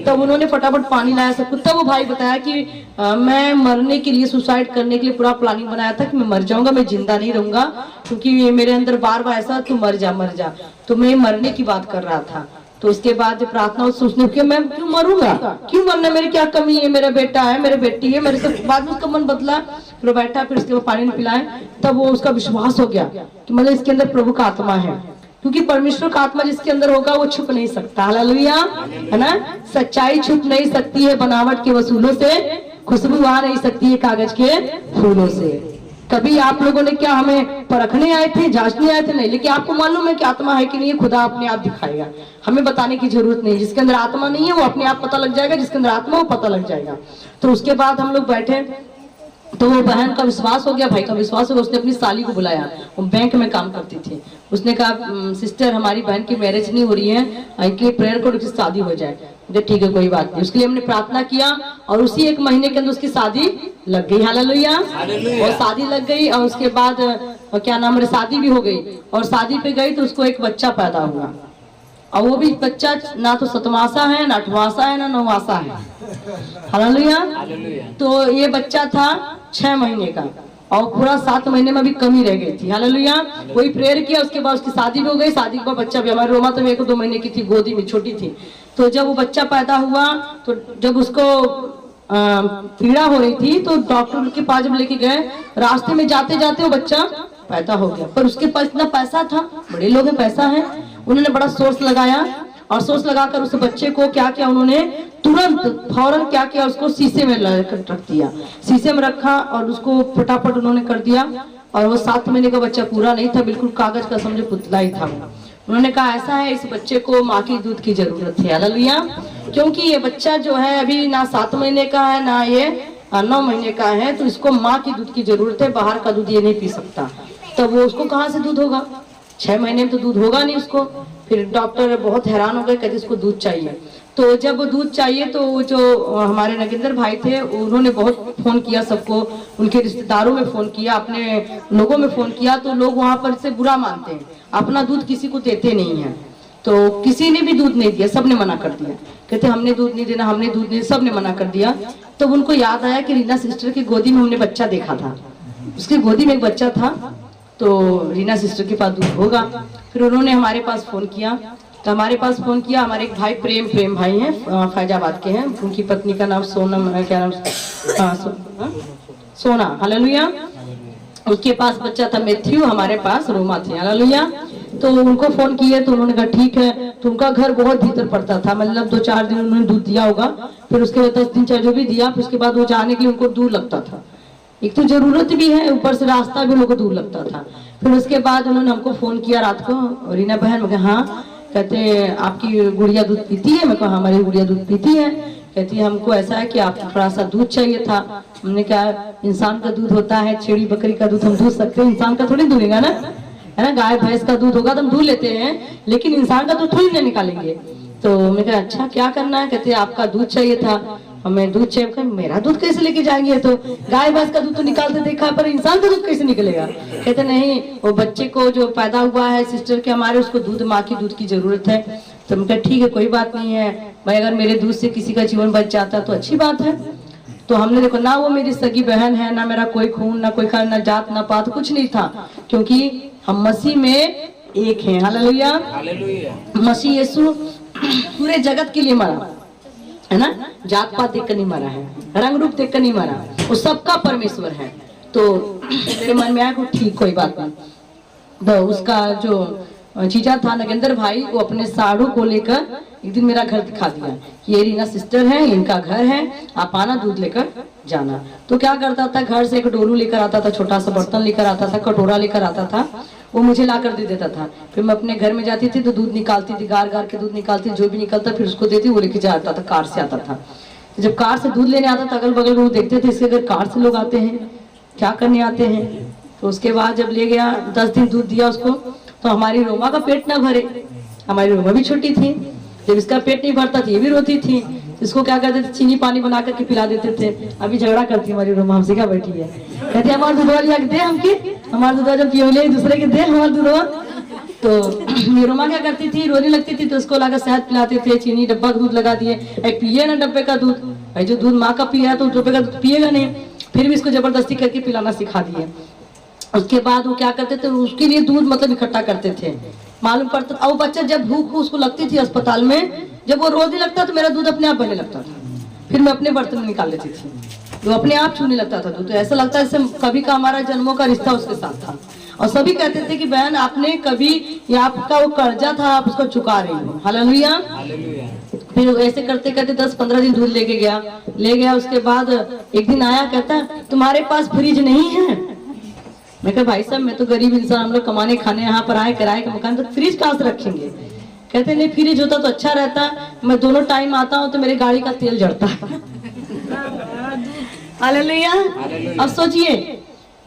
तब उन्होंने फटाफट पानी लाया सब कुछ। तब वो भाई बताया कि मैं मरने के लिए, सुसाइड करने के लिए पूरा प्लानिंग बनाया था कि मैं मर जाऊंगा, मैं जिंदा नहीं रहूंगा, क्योंकि मेरे अंदर बार बार ऐसा तू मर जा। तो मैं मरने की बात कर रहा था। तो उसके बाद जब प्रार्थना सोचने कि मैं क्यों मरूंगा, क्यों मरना, मेरी क्या कमी है, मेरा बेटा है, मेरे बेटी है, मेरे से। बाद में उसका मन बदला, फिर बैठा, फिर उसके बाद पानी नहीं पिलाए। तब वो उसका विश्वास हो गया कि मतलब इसके अंदर प्रभु का आत्मा है, क्योंकि परमेश्वर का आत्मा जिसके अंदर होगा वो छुप नहीं सकता, हालेलुया, है ना। सच्चाई छुप नहीं सकती है बनावट के वसूलों से, खुशबू आ नहीं सकती है कागज के फूलों से। कभी आप लोगों ने क्या हमें परखने आए थे, जांचने आए थे? नहीं, लेकिन आपको मालूम है कि आत्मा है कि नहीं, खुदा अपने आप दिखाएगा, हमें बताने की जरूरत नहीं। जिसके अंदर आत्मा नहीं है वो अपने आप पता लग जाएगा, जिसके अंदर आत्मा वो पता लग जाएगा। तो उसके बाद हम लोग बैठे तो वो बहन का विश्वास हो गया, भाई का विश्वास हो गया, उसने अपनी साली को बुलाया, वो बैंक में काम करती थी। उसने कहा सिस्टर हमारी बहन की मैरिज नहीं हो रही है, कि प्रेयर करो कि शादी हो जाए। मुझे ठीक है कोई बात नहीं। उसके लिए हमने प्रार्थना किया और उसी 1 महीने के अंदर उसकी शादी लग गई। हालेलुया। और शादी लग गई और उसके बाद क्या नाम है, शादी भी हो गई। और शादी पे गई तो उसको एक बच्चा पैदा हुआ, और वो भी बच्चा ना तो 7वां है, ना 8वां है, ना 9वां है। हालेलुया। तो ये बच्चा था 6 महीने का और पूरा 7 महीने में भी कमी रह गई थी। हालेलुया। कोई प्रेयर किया, उसके बाद उसकी शादी भी हो गई। शादी के बाद बच्चा भी, हमारी रोमा तो 1-2 महीने की थी, गोदी में छोटी थी। तो जब वो बच्चा पैदा हुआ तो जब उसको पीड़ा हो रही थी तो डॉक्टर के पास जब लेके गए, रास्ते में जाते जाते वो बच्चा पैदा हो गया। पर उसके पास इतना पैसा था, बड़े लोग हैं, पैसा है, उन्होंने बड़ा सोर्स लगाया और सोर्स लगाकर उस बच्चे को क्या किया, उन्होंने तुरंत फौरन क्या किया, उसको शीशे में रख दिया। शीशे में रखा और उसको फटाफट उन्होंने कर दिया। और वो 7 महीने का बच्चा पूरा नहीं था, बिल्कुल कागज का समझो पुतला ही था वो। उन्होंने कहा ऐसा है, इस बच्चे को माँ की दूध की जरूरत है। हालेलुया। क्योंकि ये बच्चा जो है अभी ना 7 महीने का है, ना ये 9 महीने का है, तो इसको माँ की दूध की जरूरत है, बाहर का दूध ये नहीं पी सकता। तो वो उसको कहाँ से दूध होगा, 6 महीने में तो दूध होगा नहीं उसको। फिर डॉक्टर बहुत हैरान हो गए, कहते इसको दूध चाहिए। तो जब वो दूध चाहिए तो वो जो हमारे नगेंद्र भाई थे, उन्होंने बहुत फोन किया सबको, उनके रिश्तेदारों में फोन किया, अपने लोगों में फोन किया। तो लोग वहां पर से बुरा मानते हैं, अपना दूध किसी को देते नहीं है। तो किसी ने भी दूध नहीं दिया, सबने मना कर दिया, कहते हमने दूध नहीं देना, हमने दूध नहीं, सबने मना कर दिया। तो उनको याद आया कि रीना सिस्टर की गोदी में हमने बच्चा देखा था, उसकी गोदी में एक बच्चा था, तो रीना सिस्टर के पास दूध होगा। फिर उन्होंने हमारे पास फोन किया, तो हमारे पास फोन किया। हमारे एक भाई प्रेम भाई हैं, फैजाबाद के हैं, उनकी पत्नी का नाम सोनम है, क्या नाम, सोना। हालेलुया। उसके पास बच्चा था मैथ्यू, हमारे पास रोमा थी। हालेलुया। तो उनको फोन किए तो उन्होंने कहा ठीक है। तो उनका घर बहुत भीतर पड़ता था, मतलब 2-4 दिन उन्होंने दूध दिया होगा, फिर उसके बाद 10 दिन चाहे जो भी दिया, फिर उसके बाद वो जाने के लिए उनको दूर लगता था। एक तो जरूरत भी है, ऊपर से रास्ता भी लोगों को दूर लगता था। फिर उसके बाद उन्होंने हमको फोन किया रात को, रीना बहन, मैं कहा हाँ। कहते आपकी गुड़िया दूध पीती है? मैं कहा हमारी गुड़िया दूध पीती है। कहती है हमको ऐसा है कि आपको थोड़ा सा दूध चाहिए था। हमने कहा इंसान का दूध होता है, छेड़ी बकरी का दूध हम दूध सकते हैं, इंसान का थोड़ी दूधेगा ना, है ना। गाय भैंस का दूध होगा तो हम दूध लेते हैं, लेकिन इंसान का दूध थोड़ी ना निकालेंगे। तो मैंने कहा अच्छा क्या करना है? कहते आपका दूध चाहिए था, हमें दूध चाहिए। मेरा दूध कैसे लेके जाएंगे, तो गाय भैंस का दूध तो निकालते देखा, पर इंसान का दूध कैसे निकलेगा? कहते नहीं, वो बच्चे को जो पैदा हुआ है सिस्टर के हमारे, उसको दूध, माँ की दूध की जरूरत है। तो मैं कहा ठीक है कोई बात नहीं है भाई, अगर मेरे दूध से किसी का जीवन बच जाता तो अच्छी बात है। तो हमने देखो ना, वो मेरी सगी बहन है, ना मेरा कोई खून, ना कोई खान, ना जात, ना पात, कुछ नहीं था, क्योंकि हम मसीह में एक हैं। हालेलुया। मसीह यीशु पूरे जगत के लिए मरा है ना, जात पात देखकर नहीं मरा है, रंग रूप देखकर नहीं मरा, वो सबका परमेश्वर है। तो मेरे मन में आया को ठीक कोई बात नहीं। तो उसका जो जीजा था नगेंद्र भाई, वो अपने साड़ू को लेकर एक दिन मेरा घर दिखा दिया कि ये रीना सिस्टर है, इनका घर है, आप आना दूध लेकर जाना। तो क्या करता था, घर से एक डोलू लेकर आता था, छोटा सा बर्तन लेकर आता था, कटोरा लेकर आता था, वो मुझे ला कर दे देता था। फिर मैं अपने घर में जाती थी तो दूध निकालती थी, गार गार के दूध निकालती, जो भी निकलता फिर उसको देती, वो लेके जाता था, कार से आता था। जब कार से दूध लेने आता था, अगल बगल लोग देखते थे इसके घर कार से लोग आते हैं, क्या करने आते हैं। तो उसके बाद जब ले गया, 10 दिन दूध दिया उसको, तो हमारी रोमा का पेट ना भरे, हमारी रोमा भी छोटी थी, जब इसका पेट नहीं भरता था ये भी रोती थी। इसको क्या करते थे, चीनी पानी बना करके पिला देते थे। अभी झगड़ा करती हमारी रोमा हमसे, क्या बैठी है, कहती है हमारा दूधवा लिया दे, हमके हमारा दूधवा जब पियो ले दूसरे के दे हमारा दूधवा। तो रोमा क्या करती थी, रोने लगती थी तो उसको लाकर शहद पिलाते थे, चीनी डब्बा का दूध लगा दिए, एक पिए ना डब्बे का दूध, भाई जो दूध माँ का पिया तो डब्बे का दूध पिएगा नहीं, फिर भी इसको जबरदस्ती करके पिलाना सिखा दिए। उसके बाद वो क्या करते थे, उसके लिए दूध मतलब इकट्ठा करते थे, मालूम पड़ता। और बच्चा जब भूख उसको लगती थी अस्पताल में, जब वो रोने लगता तो मेरा दूध अपने आप बहने लगता था, फिर मैं अपने बर्तन में निकाल लेती थी, वो अपने आप छूने लगता था दूध। तो ऐसा लगता है जैसे कभी का हमारा जन्मों का रिश्ता उसके साथ था। और सभी कहते थे कि बहन आपने कभी, या आपका वो कर्जा था आप उसको चुका रही हो। हालेलुया। फिर ऐसे करते करते 10-15 दिन दूध लेके गया, ले गया। उसके बाद एक दिन आया, कहता तुम्हारे पास फ्रिज नहीं है। मैं कहा भाई साहब मैं तो गरीब इंसान, हम लोग कमाने खाने यहाँ पर आए, किराए का मकान, तो फ्रिज कहाँ से रखेंगे? कहते नहीं फ्रिज होता तो अच्छा रहता, मैं दोनों टाइम आता हूँ तो मेरी गाड़ी का तेल जड़ता है। हालेलुया। अब सोचिए,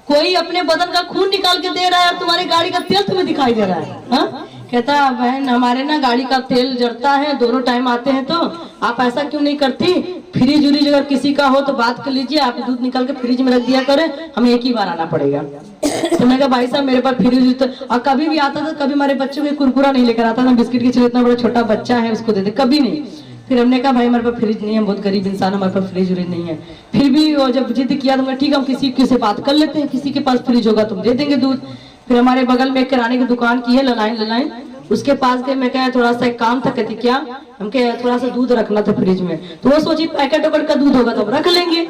कोई अपने बदन का खून निकाल के दे रहा है और तुम्हारी गाड़ी का तेल तुम्हें दिखाई दे रहा है। हाँ? कहता बहन हमारे ना गाड़ी का तेल जड़ता है, दोनों टाइम आते हैं, तो आप ऐसा क्यों नहीं करती, फ्रिज उरीज अगर किसी का हो तो बात कर लीजिए, आप दूध निकाल के फ्रिज में रख दिया करें, हमें एक ही बार आना पड़ेगा। तो मैं कहा भाई साहब मेरे पास फ्रिज तो, और कभी भी आता था, कभी हमारे बच्चों को कुरकुरा नहीं लेकर आता था, बिस्किट के, चलो इतना बड़ा छोटा बच्चा है उसको दे दे, कभी नहीं। फिर हमने कहा भाई हमारे पास फ्रिज नहीं है, बहुत गरीब इंसान, हमारे पास फ्रिज उरिज नहीं है। फिर भी वो जब जिद किया तो मैं ठीक है, हम किसी से बात कर लेते हैं, किसी के पास फ्रिज होगा तुम दे देंगे दूध। फिर हमारे बगल में एक किराने की दुकान की है, ललाइन, उसके पास गए, मैं कहा थोड़ा सा एक काम था, कहती क्या, हम कहे थोड़ा सा दूध रखना था फ्रिज में। तो वो सोची पैकेट वैकेट का दूध होगा तो हम रख लेंगे,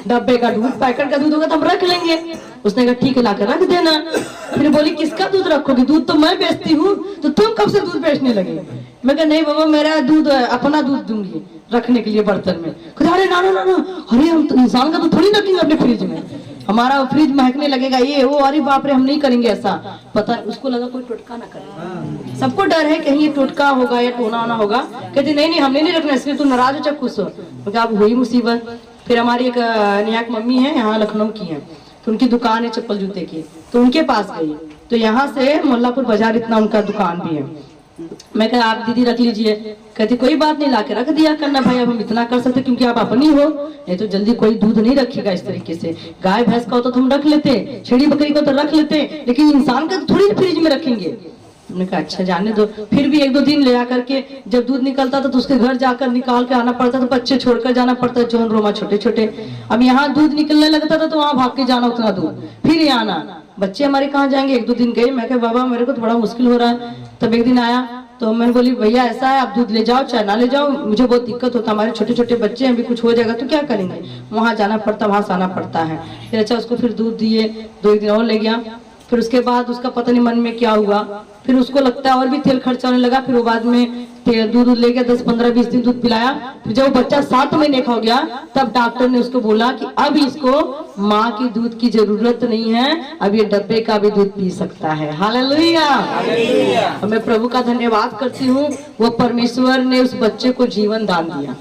डब्बे का दूध, पैकेट का दूध होगा तो हम रख लेंगे। उसने कहा ठीक है ला कर रख देना। फिर बोली किसका दूध रखोगी, दूध तो मैं बेचती हूँ, तो तुम कब से दूध बेचने लगे। मैं कहा नहीं बाबा मेरा दूध, अपना दूध दूंगी रखने के लिए बर्तन में। अरे ना, अरे हम तो इंसान का दूध थोड़ी रखेंगे अपने फ्रिज में, हमारा फ्रिज महकने लगेगा, ये वो, अरे बाप रे हम नहीं करेंगे ऐसा। पता उसको लगा कोई टोटका ना करे, सबको डर है कहीं ये टोटका होगा या टोना होना होगा। कहती नहीं हमने नहीं रखना, इसलिए तू नाराज हो चाहे खुश हो। अब हुई मुसीबत। फिर हमारी एक नियाक मम्मी है, यहाँ लखनऊ की है, तो उनकी दुकान है चप्पल जूते की, तो उनके पास गई, तो यहाँ से मुल्लापुर बाजार इतना उनका दुकान भी है। मैं कहा आप दीदी रख लीजिए, कहती कोई बात नहीं, ला के रख दिया करना भाई, अब हम इतना कर सकते क्योंकि आप अपनी हो, नहीं तो जल्दी कोई दूध नहीं रखेगा इस तरीके से। गाय भैंस का होता तो हम रख लेते, छेड़ी बकरी को तो रख लेते, लेकिन इंसान का तो थोड़ी फ्रिज में रखेंगे। हमने कहा अच्छा जाने दो। फिर भी एक दो दिन ले आकर के जब दूध निकलता था तो उसके घर जाकर निकाल के आना पड़ता था, बच्चे छोड़कर जाना पड़ता, जोन रोमा छोटे छोटे। अब यहाँ दूध निकलने लगता था तो वहाँ भाग के जाना उतना दूध, फिर ये आना, बच्चे हमारे कहाँ जाएंगे। एक दो दिन गए, मैं कहा बाबा मेरे को तो बड़ा मुश्किल हो रहा है। तब एक दिन आया तो मैंने बोली भैया ऐसा है, आप दूध ले जाओ चाहे ना ले जाओ, मुझे बहुत दिक्कत होता, हमारे छोटे छोटे बच्चे हैं, अभी कुछ हो जाएगा तो क्या करेंगे, वहाँ जाना पड़ता, वहाँ से आना पड़ता है। फिर अच्छा उसको फिर दूध दिए, 2 दिन और ले गया। फिर उसके बाद उसका पता नहीं मन में क्या हुआ, फिर उसको लगता है और भी तेल खर्चा होने लगा। फिर वो बाद में दूध ले गया, 10, 15, 20 दिन दूध पिलाया। फिर जब वो बच्चा 7 महीने का हो गया तब डॉक्टर ने उसको बोला कि अब इसको माँ की दूध की जरूरत नहीं है, अब ये डब्बे का भी दूध पी सकता है। हालेलुया। मैं प्रभु का धन्यवाद करती हूँ, वो परमेश्वर ने उस बच्चे को जीवन दान दिया।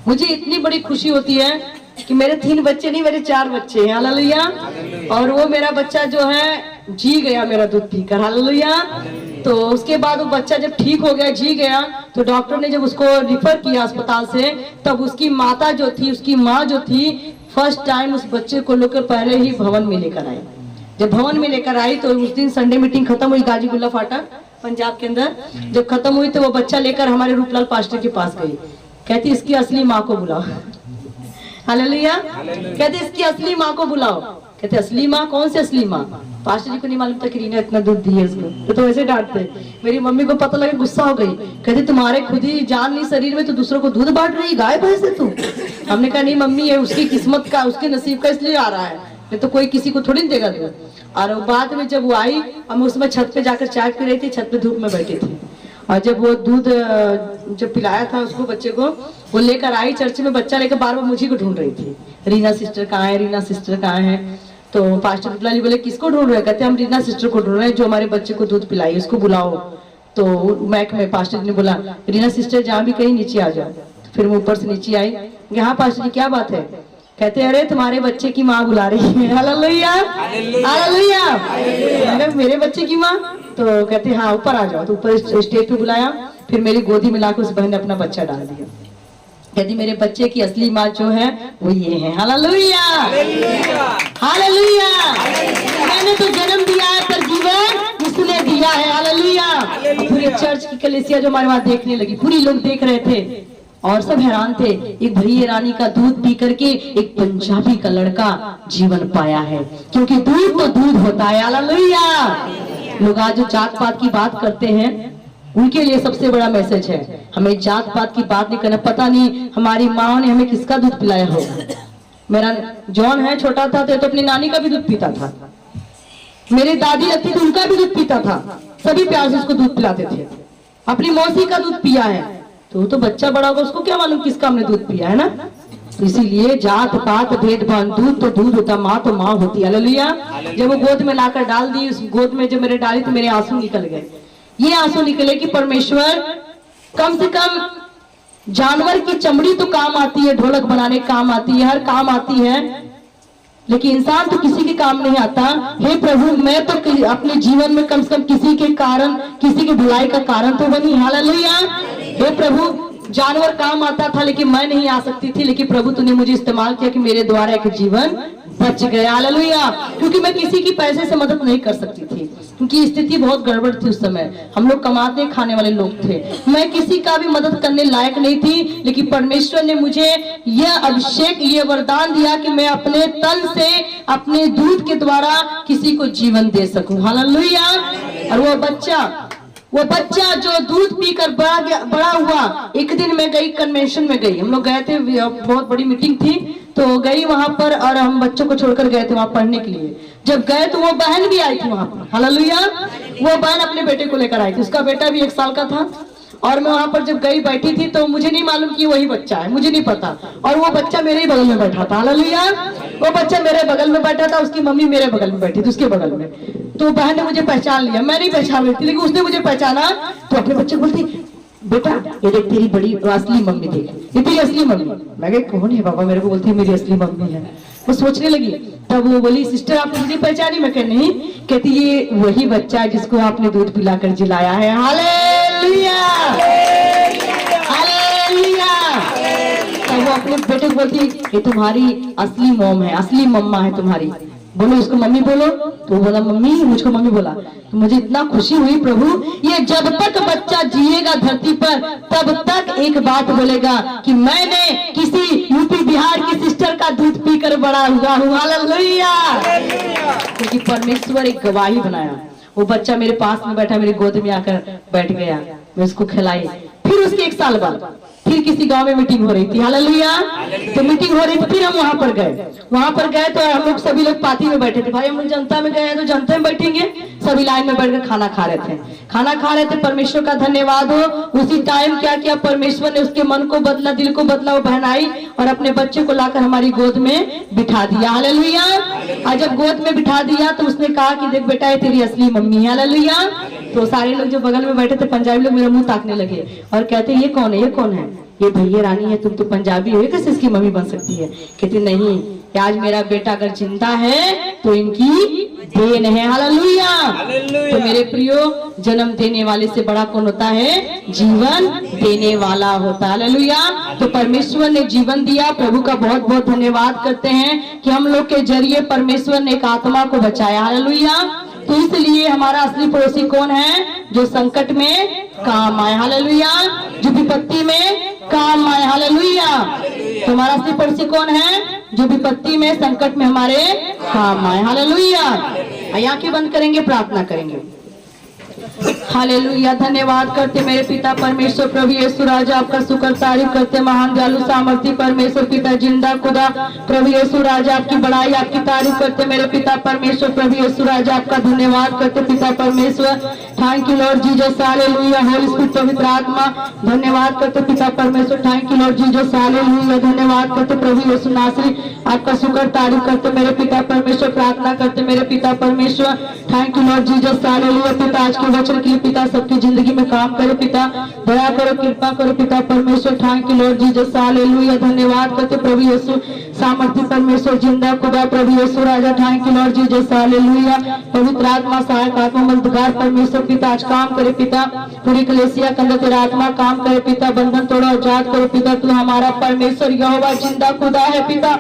मुझे इतनी बड़ी खुशी होती है कि मेरे 3 बच्चे नहीं, मेरे 4 बच्चे हैं। हालेलुया। और वो मेरा बच्चा जो है जी गया मेरा दूध पीकर। हालेलुया। तो उसके बाद वो बच्चा जब ठीक हो गया, जी गया, तो डॉक्टर ने जब उसको रिफर किया अस्पताल से, तब उसकी माता जो थी, उसकी माँ जो थी, फर्स्ट टाइम उस बच्चे को लेकर पहले ही भवन में लेकर आई। जब भवन में लेकर आई तो उस दिन संडे मीटिंग खत्म हुई गाजीगुल्ला फाटक पंजाब के अंदर। जब खत्म हुई तो वो बच्चा लेकर हमारे रूपलाल पास्टर के पास गई। कहती इसकी असली माँ को बुलाओ। हालेलुया। कहते इसकी असली माँ को बुलाओ। कहते असली माँ? कौन सी असली माँ? पास्टर जी को नहीं मालूम था कि रीना इतना दूध दी है इसको, तो वैसे डांटते। मेरी मम्मी को पता लगा, गुस्सा हो गई, कहती तुम्हारे खुद ही जान नहीं शरीर में तो दूसरों को दूध बांट रही, गाय भैंस है तू। हमने कहा नहीं मम्मी, ये उसकी किस्मत का, उसके नसीब का इसलिए आ रहा है, नहीं तो कोई किसी को थोड़ी देगा दूध। और बाद में जब वो आई, हम उसमें छत पे जाकर चाय पी रही थी, छत पे धूप में बैठी थी, और जब वो दूध जब पिलाया था उसको बच्चे को, वो लेकर आई चर्च में, बच्चा लेकर बार बार मुझे को ढूंढ रही थी, रीना सिस्टर कहाँ है, रीना सिस्टर कहाँ है। तो पास्टर रूपलाल जी बोले किसको ढूंढ रहे? कहते हम रीना सिस्टर को ढूंढ रहे हैं जो हमारे बच्चे को दूध पिलाई, उसको बुलाओ। तो मैक में पास्टर जी ने बोला रीना सिस्टर जहाँ भी कहीं नीचे आ जाओ। फिर मैं ऊपर से नीचे आई, यहाँ पास्टर जी क्या बात है? कहते अरे तुम्हारे बच्चे की माँ बुला रही है। Hallelujah hallelujah. मेरे बच्चे की माँ? तो कहते हाँ ऊपर आ जाओ। तो ऊपर स्टेज पे बुलाया, फिर मेरी गोदी में लाकर उस बहन ने अपना बच्चा डाल दिया। कहती मेरे बच्चे की असली माँ जो है वो ये है। Hallelujah hallelujah. मैंने तो जन्म दिया है पर जीवन उसने दिया है। हालेलुया। पूरी चर्च की कलीसिया जो हमारे वहाँ देखने लगी, पूरी लोग देख रहे थे और सब हैरान थे। एक भैया रानी का दूध पी करके एक पंजाबी का लड़का जीवन पाया है, क्योंकि दूध तो दूध होता है। हालेलुया। लोग आज जो जात पात की बात करते हैं उनके लिए सबसे बड़ा मैसेज है, हमें जात पात की बात नहीं करना। पता नहीं हमारी माँ ने हमें किसका दूध पिलाया होगा। मेरा जॉन है, छोटा था तो अपनी नानी का भी दूध पीता था, मेरी दादी लगती थी उनका भी दूध पीता था, सभी प्यार से उसको दूध पिलाते थे। अपनी मौसी का दूध पिया है, तो वो तो बच्चा बड़ा होगा, उसको क्या मालूम किसका हमने दूध पिया है ना। तो इसीलिए जात पात भेदभाव, दूध तो दूध होता, माँ तो माँ होती। हालेलुया। जब वो गोद में लाकर डाल दी, उस गोद में जब मेरे डाली तो मेरे आंसू निकल गए। ये आंसू निकले कि परमेश्वर कम से कम जानवर की चमड़ी तो काम आती है, ढोलक बनाने काम आती है, हर काम आती है, लेकिन इंसान तो किसी के काम नहीं आता। हे प्रभु, मैं तो अपने जीवन में कम से कम किसी के कारण, किसी की भलाई का कारण तो बनी। हालेलुया। हे प्रभु, जानवर काम आता था लेकिन मैं नहीं आ सकती थी, लेकिन प्रभु तूने मुझे इस्तेमाल किया कि मेरे द्वारा एक जीवन बच गया। हालेलुया। क्योंकि मैं किसी की पैसे से मदद नहीं कर सकती थी, क्योंकि स्थिति बहुत गड़बड़ थी उस समय। हम लोग कमाते खाने वाले लोग थे, मैं किसी का भी मदद करने लायक नहीं थी, लेकिन परमेश्वर ने मुझे यह अभिषेक, यह वरदान दिया कि मैं अपने तन से, अपने दूध के द्वारा किसी को जीवन दे सकूं। हालेलुया। और वो बच्चा जो दूध पीकर बड़ा हुआ, एक दिन मैं गई, कन्वेंशन में गई, हम लोग गए थे, बहुत बड़ी मीटिंग थी, तो गई वहां पर और हम बच्चों को छोड़कर गए थे वहां पढ़ने के लिए। जब गए तो वो बहन भी आई थी वहां पर। हालेलुया। वो बहन अपने बेटे को लेकर आई थी, उसका बेटा भी 1 साल का था। और मैं वहां पर जब गई, बैठी थी, तो मुझे नहीं मालूम कि वही बच्चा है, मुझे नहीं पता। और वो बच्चा मेरे ही बगल में बैठा था। हालेलुया। वो बच्चा मेरे बगल में बैठा था, उसकी मम्मी मेरे बगल में बैठी थी, उसके बगल में। तो बहन ने मुझे पहचान लिया, मैं नहीं पहचान रही थी, लेकिन उसने मुझे पहचाना, तो अपने बच्चे को बोलती, बेटा ये देख तेरी बड़ी असली मम्मी, देख ये तेरी असली मम्मी। मैं कही कौन है बाबा? मेरे को बोलती है मेरी असली मम्मी है। वो सोचने लगी, तब वो बोली, सिस्टर आपने मुझे पहचानी? मैं कह नहीं। कहती ये वही बच्चा है जिसको आपने दूध पिलाकर जिलाया है। Hallelujah, hallelujah. तब वो अपने बेटे को बोलती, ये तुम्हारी असली मॉम है, असली मम्मा है तुम्हारी, बोलो उसको मम्मी बोलो। तो वो बोला मम्मी, मुझको मम्मी बोला। तो मुझे इतना खुशी हुई, प्रभु ये जब तक बच्चा जिएगा धरती पर, तब तक एक बात बोलेगा कि मैंने किसी यूपी बिहार की सिस्टर का दूध पीकर बड़ा हुआ हूँ। हालेलुया। क्योंकि परमेश्वर एक गवाही बनाया। वो बच्चा मेरे पास में बैठा, मेरी गोद में आकर बैठ गया, मैं उसको खिलाई। फिर उसके 1 साल बाद फिर किसी गांव में मीटिंग हो रही थी। हालेलुया। तो मीटिंग हो रही थी, फिर हम वहां पर गए तो हम लोग सभी लोग पार्टी में बैठे थे। भाई हम लोग जनता में गए हैं तो जनता में बैठेंगे, सभी लाइन में बैठकर खाना खा रहे थे। परमेश्वर का धन्यवाद हो, उसी टाइम क्या किया परमेश्वर ने, उसके मन को बदला, दिल को बदला। वो बहन आई और अपने बच्चे को लाकर हमारी गोद में बिठा दिया। हालेलुया। और जब गोद में बिठा दिया तो उसने कहा कि देख बेटा, ये तेरी असली मम्मी है। हालेलुया। तो सारे लोग जो बगल में बैठे थे, पंजाबी लोग, मेरा मुंह ताकने लगे और कहते ये कौन है, ये कौन है? ये भैया रानी है, तुम तो पंजाबी हो, कैसे इसकी मम्मी बन सकती है? कहती नहीं, आज मेरा बेटा अगर जिंदा है तो इनकी देन है। हालेलुया। तो मेरे प्रियो, जन्म देने वाले से बड़ा कौन होता है? जीवन देने वाला होता है। हालेलुया। तो परमेश्वर ने जीवन दिया, प्रभु का बहुत बहुत धन्यवाद करते हैं कि हम लोग के जरिए परमेश्वर ने एक आत्मा को बचाया। हालेलुया। तो इसलिए हमारा असली पड़ोसी कौन है? जो संकट में काम आए। हालेलुया। जो विपत्ति में काम आए। हालेलुया। तो हमारा असली पड़ोसी कौन है? जो विपत्ति में, संकट में हमारे काम आए। हालेलुया। आंखें बंद करेंगे, प्रार्थना करेंगे। हालेलुया। धन्यवाद करते मेरे पिता परमेश्वर, प्रभु यीशु राजा, आपका शुक्र तारीफ करते, महान दयालु सामर्थी परमेश्वर पिता जिंदा खुदा, प्रभु यीशु राजा आपकी बड़ाई, आपकी तारीफ करते मेरे पिता परमेश्वर, प्रभु यीशु राजा आपका धन्यवाद करते पिता परमेश्वर। Thank you Lord Jesus. Hallelujah. Holi spirit पवित्र आत्मा, धन्यवाद करते पिता परमेश्वर। Thank you Lord Jesus. Hallelujah. धन्यवाद करते प्रभु यीशु नासरी, आपका शुक्र तारीफ करते मेरे पिता परमेश्वर। प्रार्थना करते मेरे पिता परमेश्वर। Thank you Lord Jesus. Hallelujah. पिता आज के वचन के लिए पिता सबकी जिंदगी में काम करो पिता, दया करो, कृपा करो पिता परमेश्वर। Thank you Lord Jesus. Hallelujah. धन्यवाद करते प्रभु यीशु सामर्थी परमेश्वर जिंदा खुदा, प्रभु यीशु राजा। Thank you Lord Jesus. Hallelujah. पवित्र आत्मा, सहायक आत्मा, मददगार परमेश्वर पिता आज काम करे पिता, पूरी कलीसिया के अंदर तेरा आत्मा काम करे पिता, बंधन तोड़ो, आजाद करो पिता। तू हमारा परमेश्वर यहोवा जिंदा खुदा है पिता।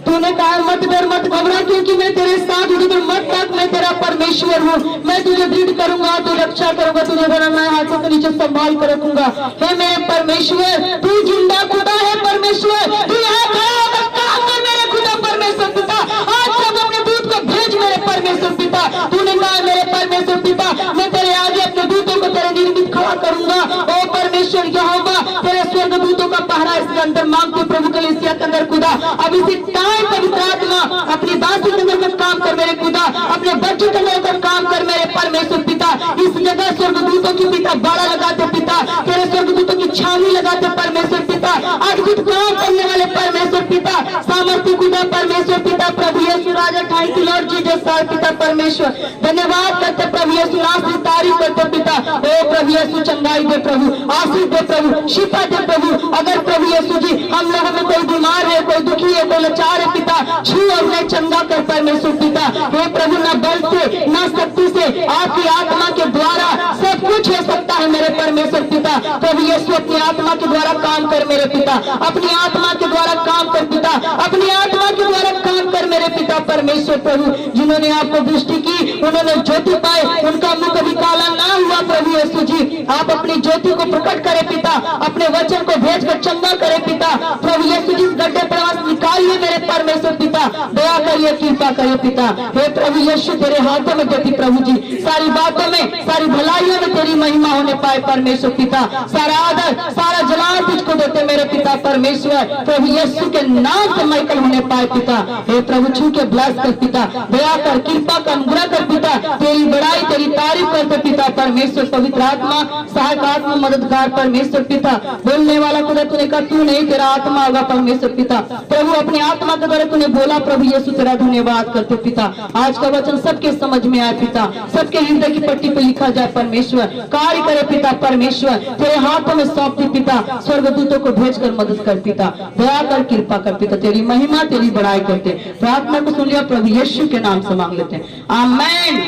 तूने कहा मत डर मत घबरा, क्योंकि मैं तेरे साथ हूँ। तो मत तक मैं तेरा परमेश्वर हूँ, मैं तुझे दृढ़ करूंगा, तू रक्षा करूंगा, तुझे बना मैं हाथों के नीचे संभाल कर रखूंगा। हे मेरे परमेश्वर, तू जिंदा खुदा है परमेश्वर। तू यहाँ खड़ा होकर काम कर मेरे खुदा परमेश्वर पिता। आज सब अपने दूत को भेज मेरे परमेश्वर पिता। तूने कहा मेरे परमेश्वर पिता, मैं तेरे आगे अपने दूतों को तेरे निर्मित खड़ा करूंगा। ओ परमेश्वर यहोवा, तेरे स्वर्ग दूतों का पहरा इसके अंदर मांगते प्रभु कलीसिया के अंदर खुदा। अब इसी टाइम पवित्र आत्मा अपनी दासी के अंदर काम कर मेरे खुदा, अपने बच्चों के अंदर काम कर मेरे परमेश्वर पिता। इस जगह स्वर्गदूतों की पिता बाड़ा लगाते पिता, तेरे स्वर्गदूतों की छावनी लगाते परमेश्वर पिता। अद्भुत काम करने वाले परमेश्वर पिता, सामर्थ्य खुदा पिता परमेश्वर, पिता प्रभु यीशु राजा, थैंक यू लॉर्ड जीसस पिता परमेश्वर, धन्यवाद करते प्रभु यीशु, नाम की तारीफ करते पिता। ओ प्रभु यीशु चंगाई दे प्रभु, आशीष दे प्रभु, शिफा दे प्रभु। अगर प्रभु यीशु जी हम लोगों में कोई बीमार है, कोई दुखी है, कोई लाचार है पिता, छू और उन्हें चंगा कर परमेश्वर पिता। हे प्रभु न बल से न शक्ति से, आपकी आत्मा के द्वारा सब कुछ हो सकता है मेरे परमेश्वर पिता। प्रभु यीशु अपनी आत्मा के द्वारा काम कर मेरे पिता, अपनी आत्मा के द्वारा काम कर पिता, अपनी आत्मा के द्वारा काम कर मेरे पिता परमेश्वर प्रभु। जिन्होंने आपको दृष्टि की उन्होंने ज्योति पाए, उनका मुख कभी काला ना हुआ प्रभु यीशु जी। आप अपनी ज्योति को प्रकट करे पिता, अपने वचन को भेजकर चंगा करे पिता। प्रभु यीशु जी गड्ढे प्रवास निकालिए मेरे परमेश्वर पिता, दया करिए, कृपा करिए पिता। हे प्रभु यीशु तेरे हाथों में देती प्रभु जी, सारी बातों में, सारी भलाइयों में तेरी महिमा होने पाए परमेश्वर पिता। सारा आदर, सारा जलाल तुझको देते मेरे पिता परमेश्वर। प्रभु यीशु के नाम से मैकल होने पाए पिता। हे प्रभु छू के ब्लेस कर पिता, दया कर, कृपा कर, अनुग्रह कर पिता। तेरी बड़ाई, तेरी तारीफ करते पिता परमेश्वर। पवित्र आत्मा, सहायक आत्मा, मददगार परमेश्वर पिता। बोलने वाला खुदा तूने कहा तू नहीं, तेरा आत्मा होगा परमेश्वर पिता। प्रभु अपनी आत्मा के द्वारा तूने बोला प्रभु यीशु, तेरा धन्यवाद करते पिता। आज का वचन सबके समझ में आए पिता, सबके हृदय की पट्टी पे लिखा जाए परमेश्वर। कार्य करे पिता परमेश्वर, तेरे हाथों में सौंप दी पिता। स्वर्गदूतों को भेजकर मदद कर पिता, दया कर, कृपा कर पिता। तेरी महिमा, तेरी बड़ाई करते। प्रार्थना को सुन लिया प्रभु यीशु के नाम से मांग लेते हैं, आमीन।